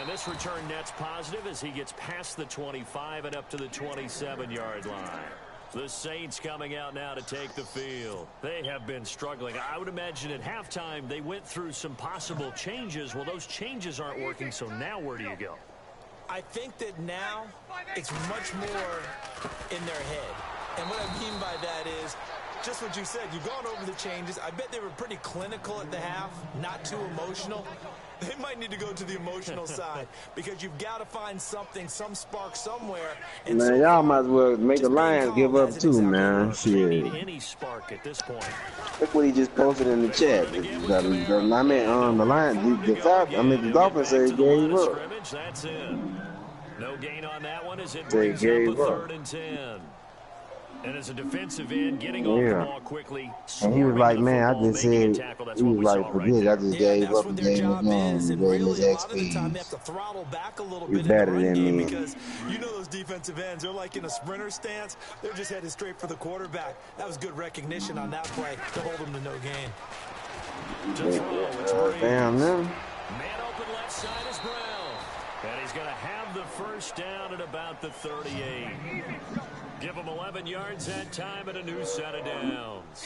And this return net's positive as he gets past the 25 and up to the 27-yard line. The Saints coming out now to take the field. They have been struggling. I would imagine at halftime they went through some possible changes. Well, those changes aren't working, so now where do you go? I think that now it's much more in their head. And what I mean by that is just what you said. You've gone over the changes. I bet they were pretty clinical at the half, not too emotional. They might need to go to the emotional side because you've got to find something, some spark somewhere. And man, so y'all might as well make the Lions give up too, man. Shit. Any spark at this point. Look what he just posted in the chat. The Dolphins say he gave up. That's it. No gain on that one as it They brings up gave a up. 3rd and 10. And as a defensive end, getting off the ball quickly. And he was like, man, I just said, he was like, forget it, I just gave up and gave him his XP. He's better than me. Because you know those defensive ends, they're like in a sprinter stance. They're just headed straight for the quarterback. That was good recognition on that play to hold them to no gain. Damn, them. Man open left side is Brown. And he's going to have the first down at about the 38. Give him 11 yards that time and a new set of downs.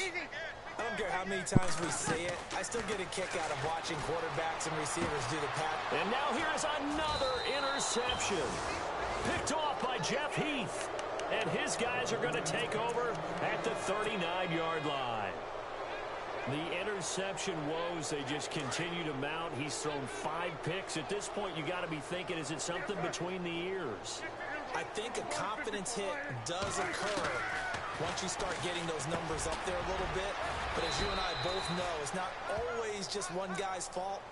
I don't care how many times we say it, I still get a kick out of watching quarterbacks and receivers do the pat. And now here's another interception. Picked off by Jeff Heath. And his guys are going to take over at the 39-yard line. The interception woes, they just continue to mount. He's thrown 5 picks. At this point, you got to be thinking, is it something between the ears? I think a confidence hit does occur once you start getting those numbers up there a little bit. But as you and I both know, it's not always just one guy's fault.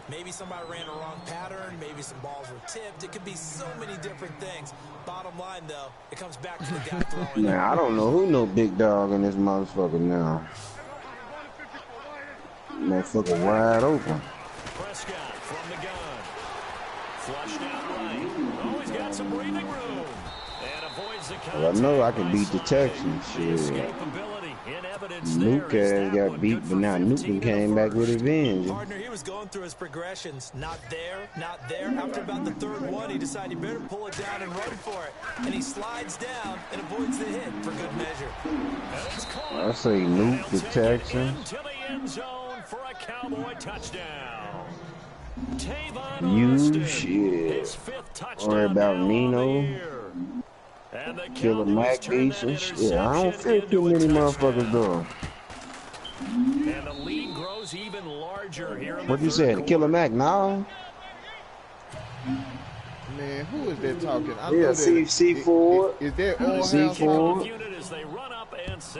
Maybe somebody ran a wrong pattern. Maybe some balls were tipped. It could be so many different things. Bottom line, though, it comes back to the guy throwing. Man, I don't know who no big dog in this motherfucker now. Motherfucker wide open. Prescott from the gun. Flushed out right. Oh, he's got some breathing room. And avoids the contact. Well, I know I can beat the Texans. Shit. Escapability in evidence Nuke there. got beat, but now Nuke came back with revenge. Partner, he was going through his progressions. Not there, not there. After about the 3rd one, he decided he better pull it down and run for it. And he slides down and avoids the hit for good measure. I say Nuke the Texans. To the end zone for a Cowboy touchdown. You shit. Worry about Nino. Killer Mac decent shit. I don't feel too many motherfuckers though. And the lead grows even larger here. What you said? Killer Mac now? Man, who is that talking? I Yeah, C Ford. Is that all C house? Ford.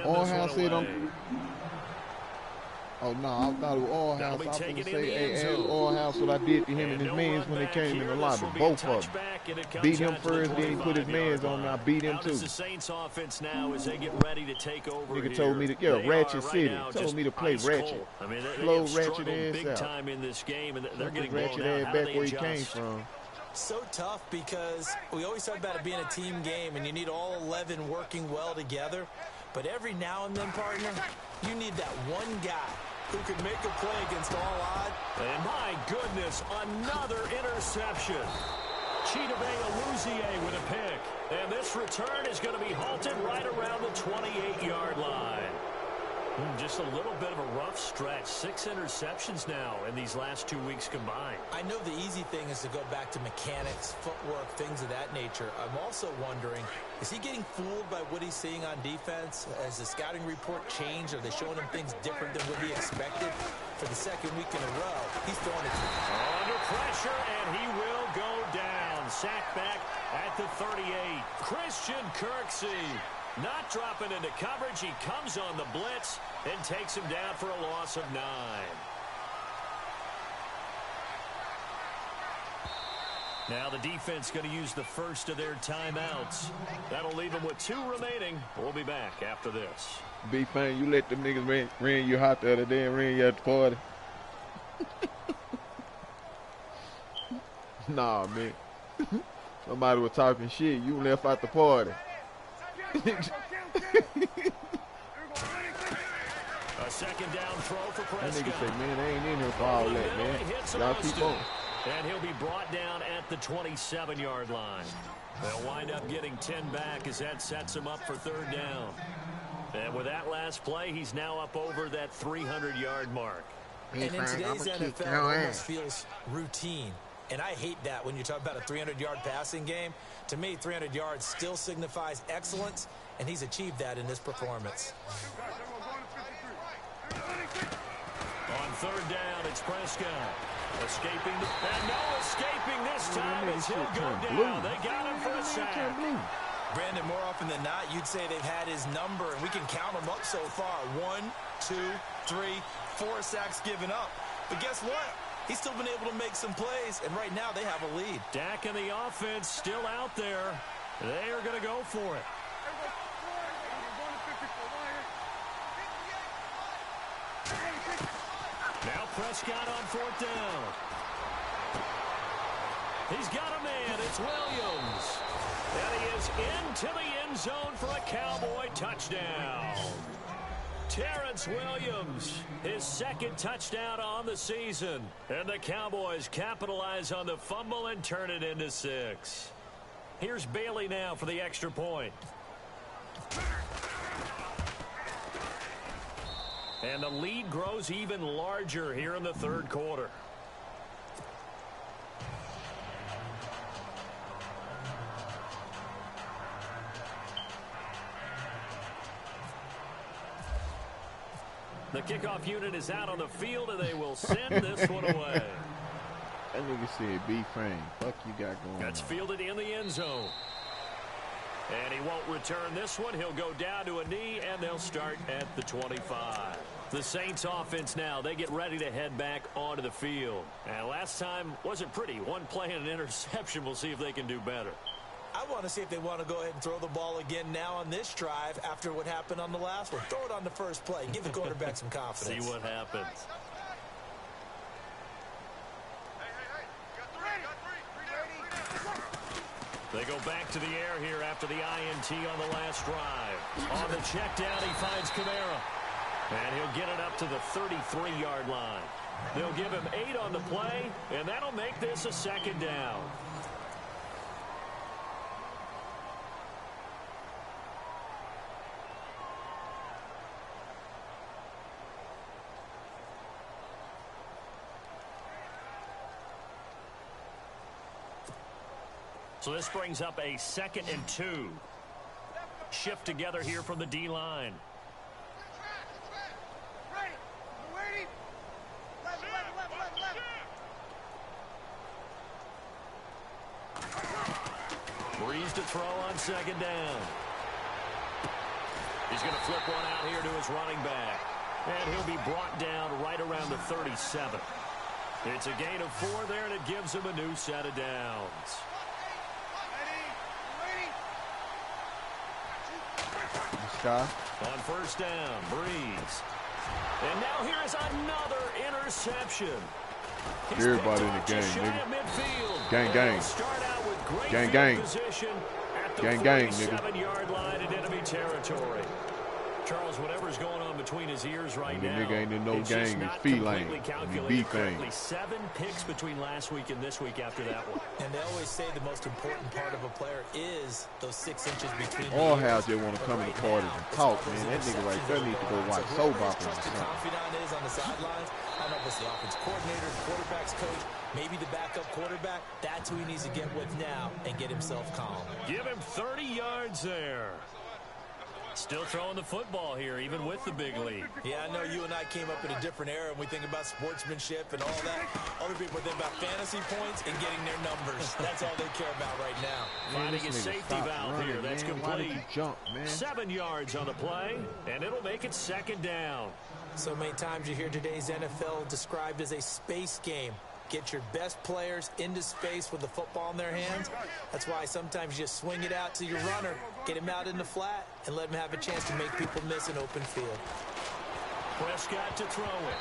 All house said on. Oh no, I thought it was all house. I was gonna say, hey, all house what I did to him and his mans when they came in the lobby. Both of them. Beat him first, then he put his mans on me. I beat him too. The Saints offense now as they get ready to take over. Nigga told me to Ratchet City. Told me to play Ratchet. I mean, Slow Ratchet ass big out. time in this game, and they're getting Ratchet ass back where he came from. So tough because we always talk about it being a team game and you need all 11 working well together. But every now and then, partner, you need that one guy who can make a play against all odds. And my goodness, another interception. Chidobe Awuzie with a pick. And this return is going to be halted right around the 28-yard line. Just a little bit of a rough stretch. 6 interceptions now in these last 2 weeks combined. I know the easy thing is to go back to mechanics, footwork, things of that nature. I'm also wondering, is he getting fooled by what he's seeing on defense? Has the scouting report changed? Are they showing him things different than what he expected? For the 2nd week in a row, he's throwing it. Under pressure, and he will go down. Sacked back at the 38. Christian Kirksey. Not dropping into coverage. He comes on the blitz and takes him down for a loss of 9. Now the defense going to use the first of their timeouts. That'll leave them with 2 remaining. We'll be back after this. Big fan, you let them niggas ran you hot the other day and ran you at the party. Nah, man. Somebody was talking shit. You left out the party. A 2nd down throw for Prescott. That nigga say, man, they ain't in here for all that, man. Y'all keep on. And he'll be brought down at the 27-yard line. They'll wind up getting 10 back as that sets him up for 3rd down. And with that last play, he's now up over that 300-yard mark. And in today's NFL, it almost feels routine. And I hate that when you talk about a 300-yard passing game. To me, 300 yards still signifies excellence, and he's achieved that in this performance. On 3rd down, it's Prescott. Escaping, and no escaping this time as he'll go down. They got him for a sack. Brandon, more often than not, you'd say they've had his number, and we can count them up so far. 1, 2, 3, 4 sacks given up. But guess what? He's still been able to make some plays, and right now they have a lead. Dak and the offense still out there. They are going to go for it. Now Prescott on 4th down. He's got a man. It's Williams. And he is into the end zone for a Cowboy touchdown. Terrence Williams, his 2nd touchdown on the season. And the Cowboys capitalize on the fumble and turn it into 6. Here's Bailey now for the extra point. And the lead grows even larger here in the 3rd quarter. The kickoff unit is out on the field, and they will send this one away. That nigga said B-frame. Fuck you got going That's fielded in the end zone. And he won't return this one. He'll go down to a knee, and they'll start at the 25. The Saints offense now, they get ready to head back onto the field. And last time wasn't pretty. One play and an interception. We'll see if they can do better. I want to see if they want to go ahead and throw the ball again now on this drive after what happened on the last one. Throw it on the first play. Give the quarterback some confidence. See what happens. They go back to the air here after the INT on the last drive. On the check down, he finds Kamara. And he'll get it up to the 33-yard line. They'll give him 8 on the play, and that'll make this a 2nd down. So this brings up a 2nd and 2. Shift together here from the D-line. Breeze to throw on 2nd down. He's going to flip one out here to his running back. And he'll be brought down right around the 37. It's a gain of 4 there, and it gives him a new set of downs. On 1st down, Breeze. And now here is another interception. Everybody in the game, nigga. Gang, gang. Gang, gang. Gang, gang, nigga. 7-yard line in enemy territory. Charles, whatever's going on between his ears right now, nigga ain't in no gang. It's feline. It's B-thing. 7 picks between last week and this week after that one. And they always say the most important part of a player is those 6 inches between. All house they want to come in the parties and talk, man. That nigga right there needs to go watch soap opera. Confidant is on the sidelines. I don't know if it's the offense coordinator, the quarterback's coach, maybe the backup quarterback. That's who he needs to get with now and get himself calm. Give him 30 yards there. Still throwing the football here, even with the big lead. Yeah, I know you and I came up in a different era, and we think about sportsmanship and all that. Other people think about fantasy points and getting their numbers. That's all they care about right now. Finding a safety valve here. That's complete. 7 yards on the play, and it'll make it 2nd down. So many times you hear today's NFL described as a space game. Get your best players into space with the football in their hands. That's why sometimes you just swing it out to your runner, get him out in the flat, and let him have a chance to make people miss an open field. Prescott to throw it.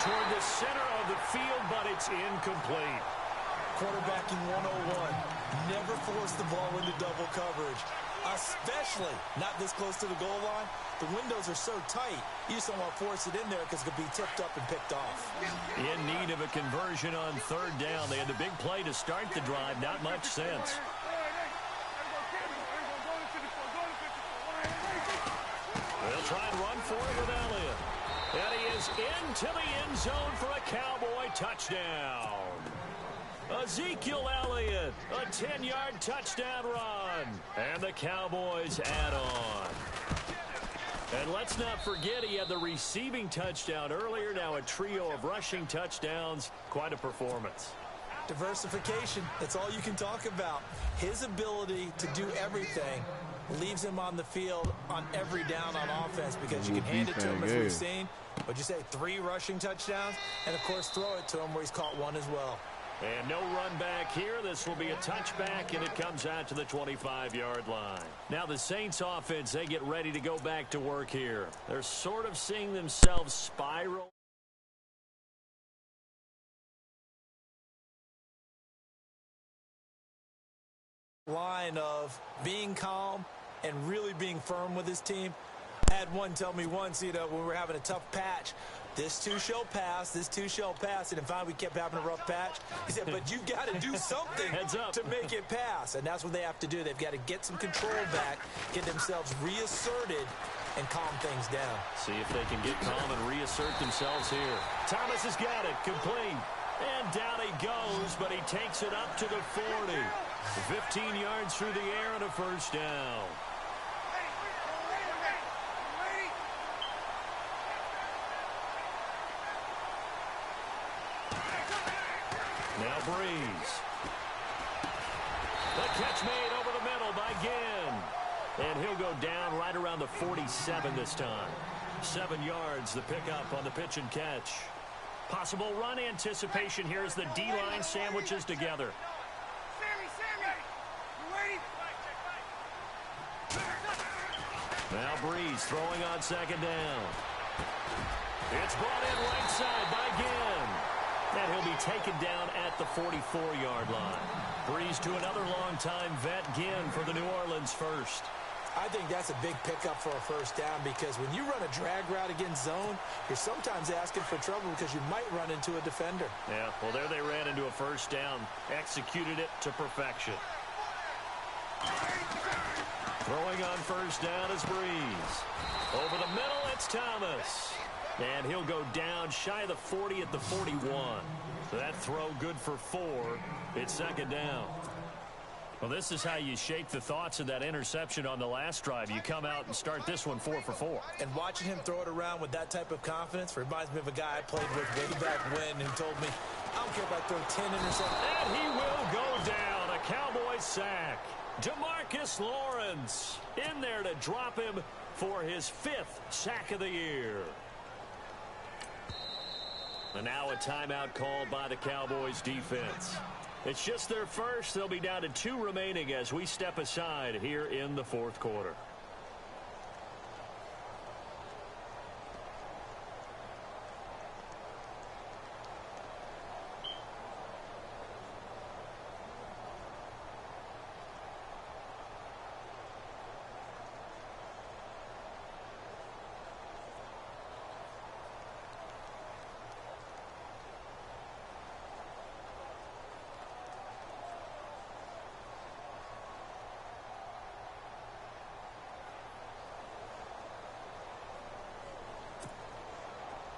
Toward the center of the field, but it's incomplete. Quarterbacking 101. Never force the ball into double coverage, especially not this close to the goal line. The windows are so tight, you just don't want to force it in there because it could be tipped up and picked off. In need of a conversion on 3rd down. They had the big play to start the drive. Not much sense. They'll try and run for it with Elliott. And he is into the end zone for a Cowboy touchdown. Ezekiel Elliott, a 10-yard touchdown run. And the Cowboys add on. And let's not forget he had the receiving touchdown earlier. Now a trio of rushing touchdowns. Quite a performance. Diversification, that's all you can talk about. His ability to do everything leaves him on the field on every down on offense because you can hand it to him, as we've seen. What'd you say, 3 rushing touchdowns? And, of course, throw it to him where he's caught 1 as well. And no run back here. This will be a touchback, and it comes out to the 25-yard line. Now the Saints offense, they get ready to go back to work here. They're sort of seeing themselves spiral. Line of being calm and really being firm with his team. I had one tell me once, when we were having a tough patch, this too shall pass, this too shall pass, and finally we kept having a rough patch. He said, but you've got to do something to make it pass, and that's what they have to do. They've got to get some control back, get themselves reasserted, and calm things down. See if they can get calm and reassert themselves here. Thomas has got it, complete, and down he goes, but he takes it up to the 40. 15 yards through the air and a first down. Now Breeze. The catch made over the middle by Ginn. And he'll go down right around the 47 this time. 7 yards, the pickup on the pitch and catch. Possible run anticipation here as the D-line sandwiches together. Now Breeze throwing on second down. It's brought in right side by Ginn. And he'll be taken down at the 44-yard line. Breeze to another long-time vet, Ginn, for the New Orleans first. I think that's a big pickup for a first down because when you run a drag route against zone, you're sometimes asking for trouble because you might run into a defender. Yeah, well, there they ran into a first down. Executed it to perfection. Throwing on first down is Breeze. Over the middle, it's Thomas. And he'll go down shy of the 40 at the 41. So that throw good for 4. It's second down. Well, this is how you shake the thoughts of that interception on the last drive. You come out and start this one 4 for 4. And watching him throw it around with that type of confidence reminds me of a guy I played with way back when who told me, I don't care if I throw 10 interceptions. And he will go down. A Cowboys sack. DeMarcus Lawrence in there to drop him for his 5th sack of the year. And now a timeout called by the Cowboys defense. It's just their first. They'll be down to 2 remaining as we step aside here in the 4th quarter.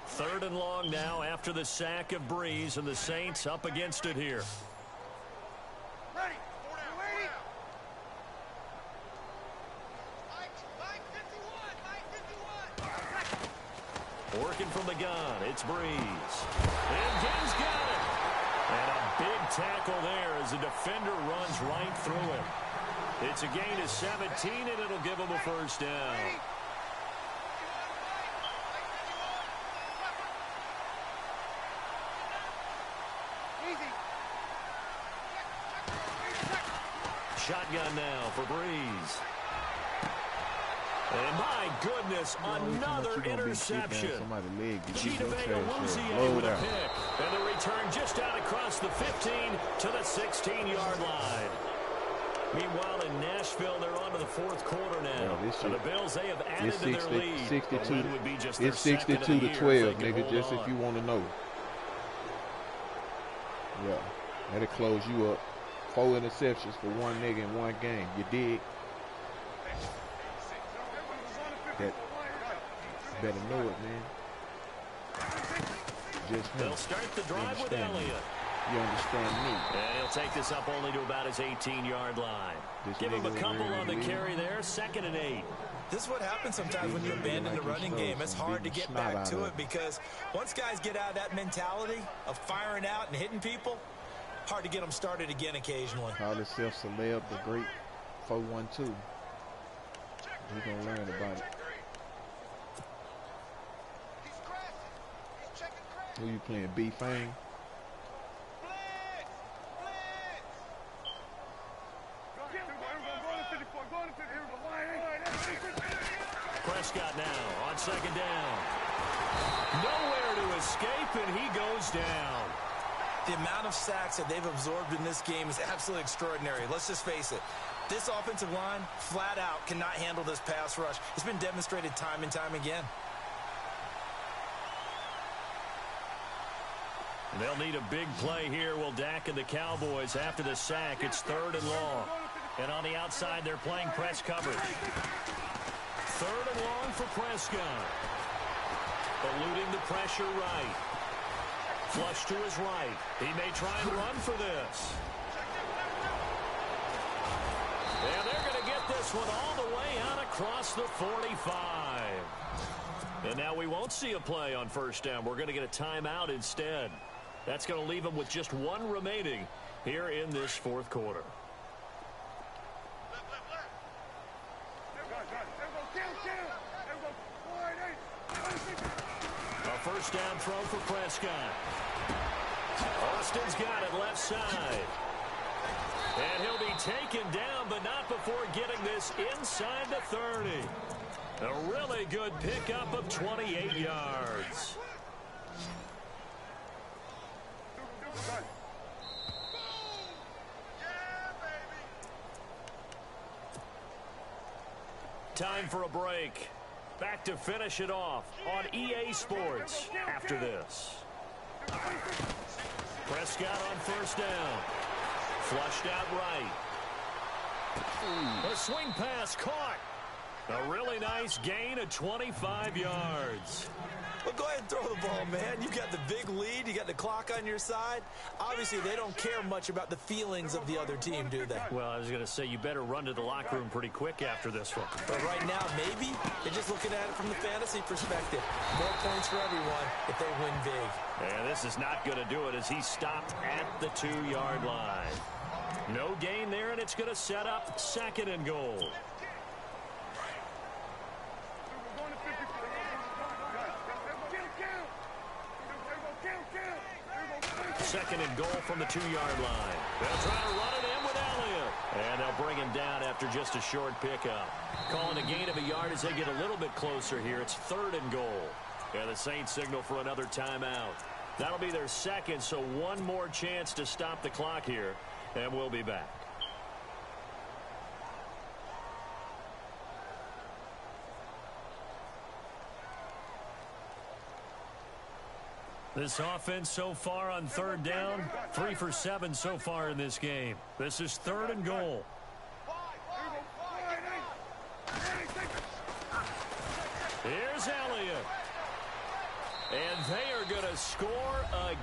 Third and long now after the sack of Breeze, and the Saints up against it here. Working from the gun, it's Breeze. And Ginn's got it. And a big tackle there as the defender runs right through him. It's a gain of 17, and it'll give him a first down. Shotgun now for Breeze. And my goodness, another interception. Cheetah Louisiana with a pick. And the return just out across the 15 to the 16-yard line. Meanwhile, in Nashville, they're on to the 4th quarter now. Yeah, so the Bills, they have added to their lead. 62, it's 62 to 12, nigga, just if you want to know. Yeah, that'll close you up. 4 interceptions for 1 nigga in 1 game. You dig? That better know it, man. Just they'll start the drive with Elliott. You understand me? And he'll take this up only to about his 18-yard line. Give him a couple on the carry there. 2nd and 8. This is what happens sometimes when you abandon the running game. It's hard to get back to it because once guys get out of that mentality of firing out and hitting people, hard to get them started again occasionally. Call himself Celeb, the great 412. We're going to learn about it. Who you playing, B-Fang? Prescott now on 2nd down. Nowhere to escape, and he goes down. The amount of sacks that they've absorbed in this game is absolutely extraordinary. Let's just face it. This offensive line, flat out, cannot handle this pass rush. It's been demonstrated time and time again. They'll need a big play here. Will Dak and the Cowboys after the sack. It's 3rd and long. And on the outside, they're playing press coverage. 3rd and long for Prescott. Eluding the pressure right. Flush to his right. He may try and run for this. And they're going to get this one all the way out across the 45. And now we won't see a play on 1st down. We're going to get a timeout instead. That's going to leave them with just 1 remaining here in this 4th quarter. A 1st down throw for Prescott. Austin's got it left side. And he'll be taken down, but not before getting this inside the 30. A really good pickup of 28 yards. Time for a break. Back to finish it off on EA Sports after this. Prescott on 1st down. Flushed out right. A swing pass caught. A really nice gain of 25 yards. Well, go ahead and throw the ball, man. You've got the big lead. You got the clock on your side. Obviously, they don't care much about the feelings of the other team, do they? Well, I was going to say you better run to the locker room pretty quick after this one. But right now, maybe they're just looking at it from the fantasy perspective. More points for everyone if they win big. And this is not going to do it as he stopped at the 2-yard line. No gain there, and it's going to set up 2nd and goal. 2nd and goal from the 2-yard line. They'll try to run it in with Elliott. And they'll bring him down after just a short pickup. Calling a gain of a yard as they get a little bit closer here. It's 3rd and goal. And the Saints signal for another timeout. That'll be their 2nd, so 1 more chance to stop the clock here. And we'll be back. This offense so far on 3rd down, 3 for 7 so far in this game. This is 3rd and goal. Here's Elliott. And they are going to score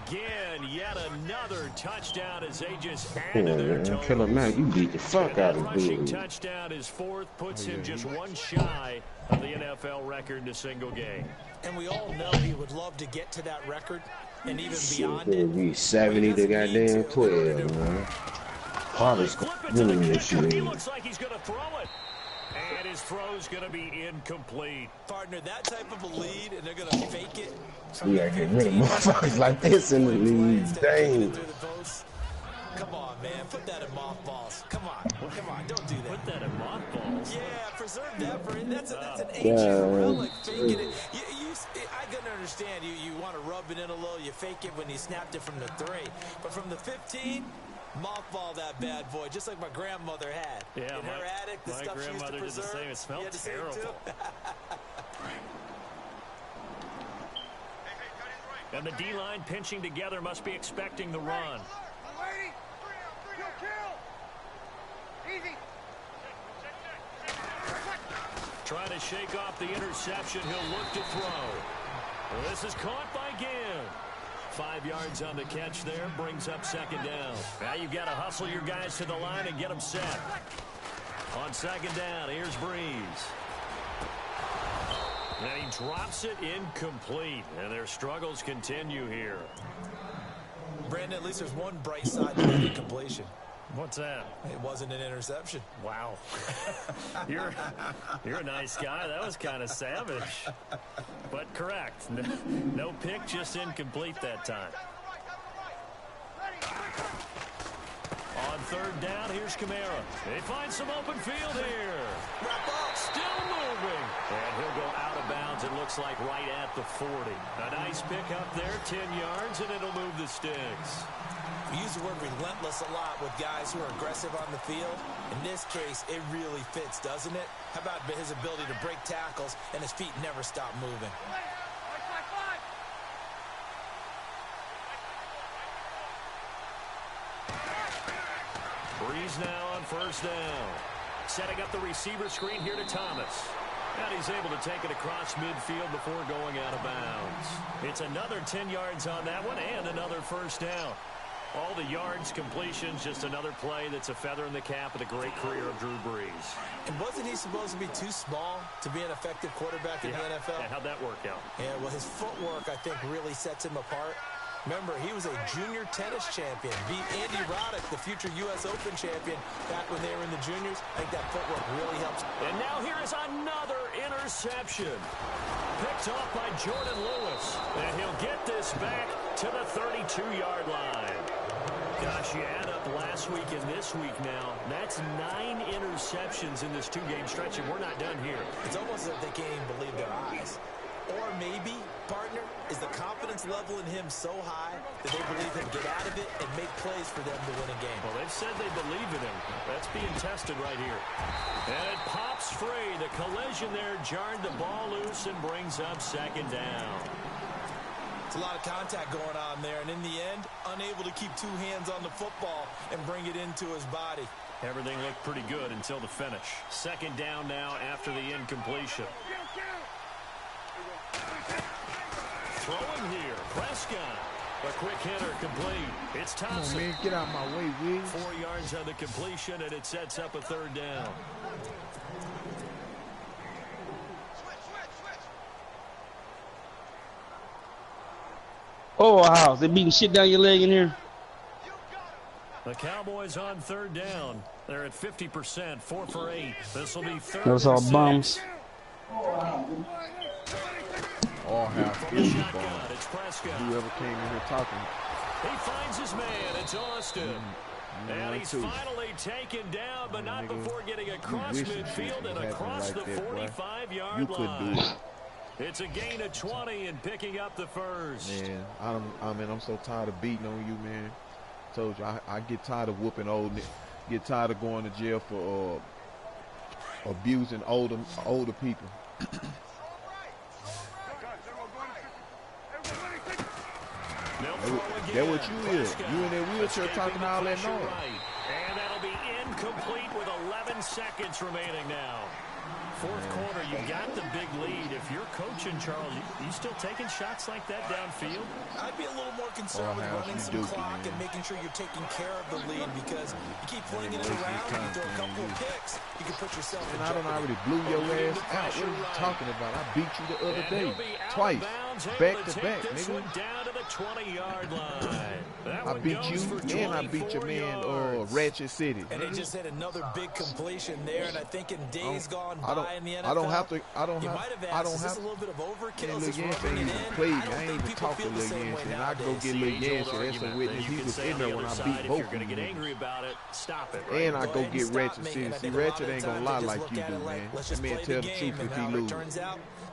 again. Yet another touchdown as they just add to their total. Killamac, you beat the fuck out of rushing touchdown is 4th, puts him just 1 shy of the NFL record in a single game. And we all know he would love to get to that record and even beyond it. It would be 70 to goddamn 12, man. Harvey's winning this shit. He looks like he's going to throw it. And his throw's going to be incomplete. Partner, that type of a lead, and they're going to fake it. We gotta get rid of motherfuckers like this in the league. Dang. Come on, man. Put that in mothballs. Come on. Come on. Don't do that. Put that in mothballs? Yeah, preserve that for it. That's an ancient relic. Faking it. I can understand you want to rub it in a little. You fake it when you snapped it from the 3. But from the 15, mothball that bad boy, just like my grandmother had. Yeah, in her attic, the stuff she used to preserve. Did the same. It smelled terrible. And the D-line pinching together must be expecting the run. Trying to shake off the interception. He'll look to throw. Well, this is caught by Ginn. 5 yards on the catch there, brings up second down. Now you've got to hustle your guys to the line and get them set. On second down, here's Breeze. And he drops it incomplete, and their struggles continue here. Brandon, at least there's one bright side to that incompletion. What's that? It wasn't an interception. Wow. You're a nice guy. That was kind of savage. But correct. No pick, just incomplete that time. On third down, here's Kamara. They find some open field here. Still moving. And he'll go out of bounds, it looks like right at the 40. A nice pick up there, 10 yards, and it'll move the sticks. We use the word relentless a lot with guys who are aggressive on the field. In this case, it really fits, doesn't it? How about his ability to break tackles and his feet never stop moving? Breeze now on first down. Setting up the receiver screen here to Thomas. And he's able to take it across midfield before going out of bounds. It's another 10 yards on that one and another first down. All the yards, completions, just another play that's a feather in the cap of the great career of Drew Brees. And wasn't he supposed to be too small to be an effective quarterback in the NFL? Yeah, how'd that work out? Yeah, well, his footwork, I think, really sets him apart. Remember, he was a junior tennis champion. Beat Andy Roddick, the future U.S. Open champion, back when they were in the juniors. I think that footwork really helps. And now here is another interception. Picked off by Jordan Lewis. And he'll get this back to the 32-yard line. Gosh, you add up last week and this week now. That's 9 interceptions in this 2-game stretch, and we're not done here. It's almost as if they can't even believe their eyes. Or maybe, partner, is the confidence level in him so high that they believe he'll get out of it and make plays for them to win a game. Well, they've said they believe in him. That's being tested right here. And it pops free. The collision there jarred the ball loose and brings up second down. It's a lot of contact going on there, and in the end, unable to keep 2 hands on the football and bring it into his body. Everything looked pretty good until the finish. Second down now after the incompletion. Throwing here, Prescott. A quick hitter complete. It's Thompson. Come on, man, get out of my way, Wiggs. 4 yards on the completion, and it sets up a third down. Oh, house. They beating shit down your leg in here. The Cowboys on third down. They're at 50%, 4 for 8. This will be third. Those all bums. All half From the shotgun, it's Prescott. Whoever came in here talking. He finds his man. It's Austin. And he's finally taken down, but not before getting across midfield and across the 45-yard line. Do it. It's a gain of 20 and picking up the first. Man, I'm so tired of beating on you, man. Told you, I get tired of whooping old, get tired of going to jail for abusing older people. That's what you is. You in that wheelchair talking all that noise. And that'll be incomplete with 11 seconds remaining now. Fourth quarter, you got the big lead. If you're coaching, Charles, you still taking shots like that downfield? I'd be a little more concerned with running some clock and making sure you're taking care of the lead, because you keep flinging it around, you throw a couple of picks, you can put yourself in jeopardy. I done already blew your ass out. What are you talking about? I beat you the other day. Twice. Back to back, nigga. Down to the 20-yard line. I beat you and I beat your man Ratchet City. And they just had another big completion there, and I think in days gone by in the NFL, I don't have to a little bit of overkill. Lil Yancey ain't even played me. I ain't even talk to Lil Yancey. And I go get Lil Yancey. That's a witness. He was in there when I beat both of them. And I go get Ratchet City. See, Ratchet ain't gonna lie like you do, man. That man tell the truth if he lose.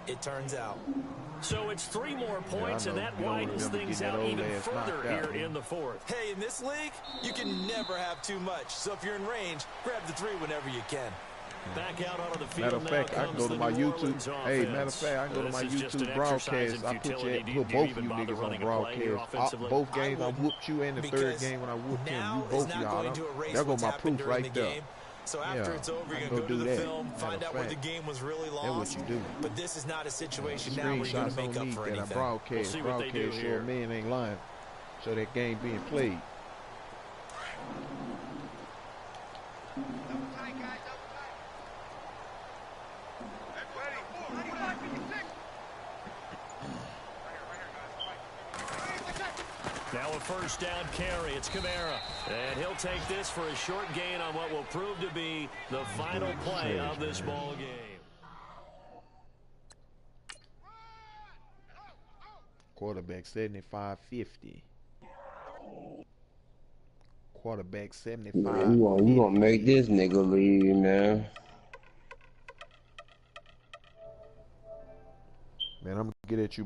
It turns out. So it's 3 more points, and that widens things out even further here in the fourth. Hey, in this league, you can never have too much. So if you're in range, grab the 3 whenever you can. Back out onto the field. Matter of fact, I can go to my YouTube. Hey, matter of fact, I can go to my YouTube broadcast. I put both of you niggas on broadcast. Both games, I whooped you, and the third game when I whooped him, you both y'all. There go my proof right there. So after it's over, you're going to go to the film, find out where the game was really lost. That's what you do. But this is not a situation now where you're going to make up for anything. Broadcast show men ain't lying. So that game being played. Now a first down carry. It's Kamara. And he'll take this for a short gain on what will prove to be the final play of this ball game. Quarterback 75-50. Quarterback 75. Man, you gonna make this nigga leave, man. Man, I'm gonna get at you.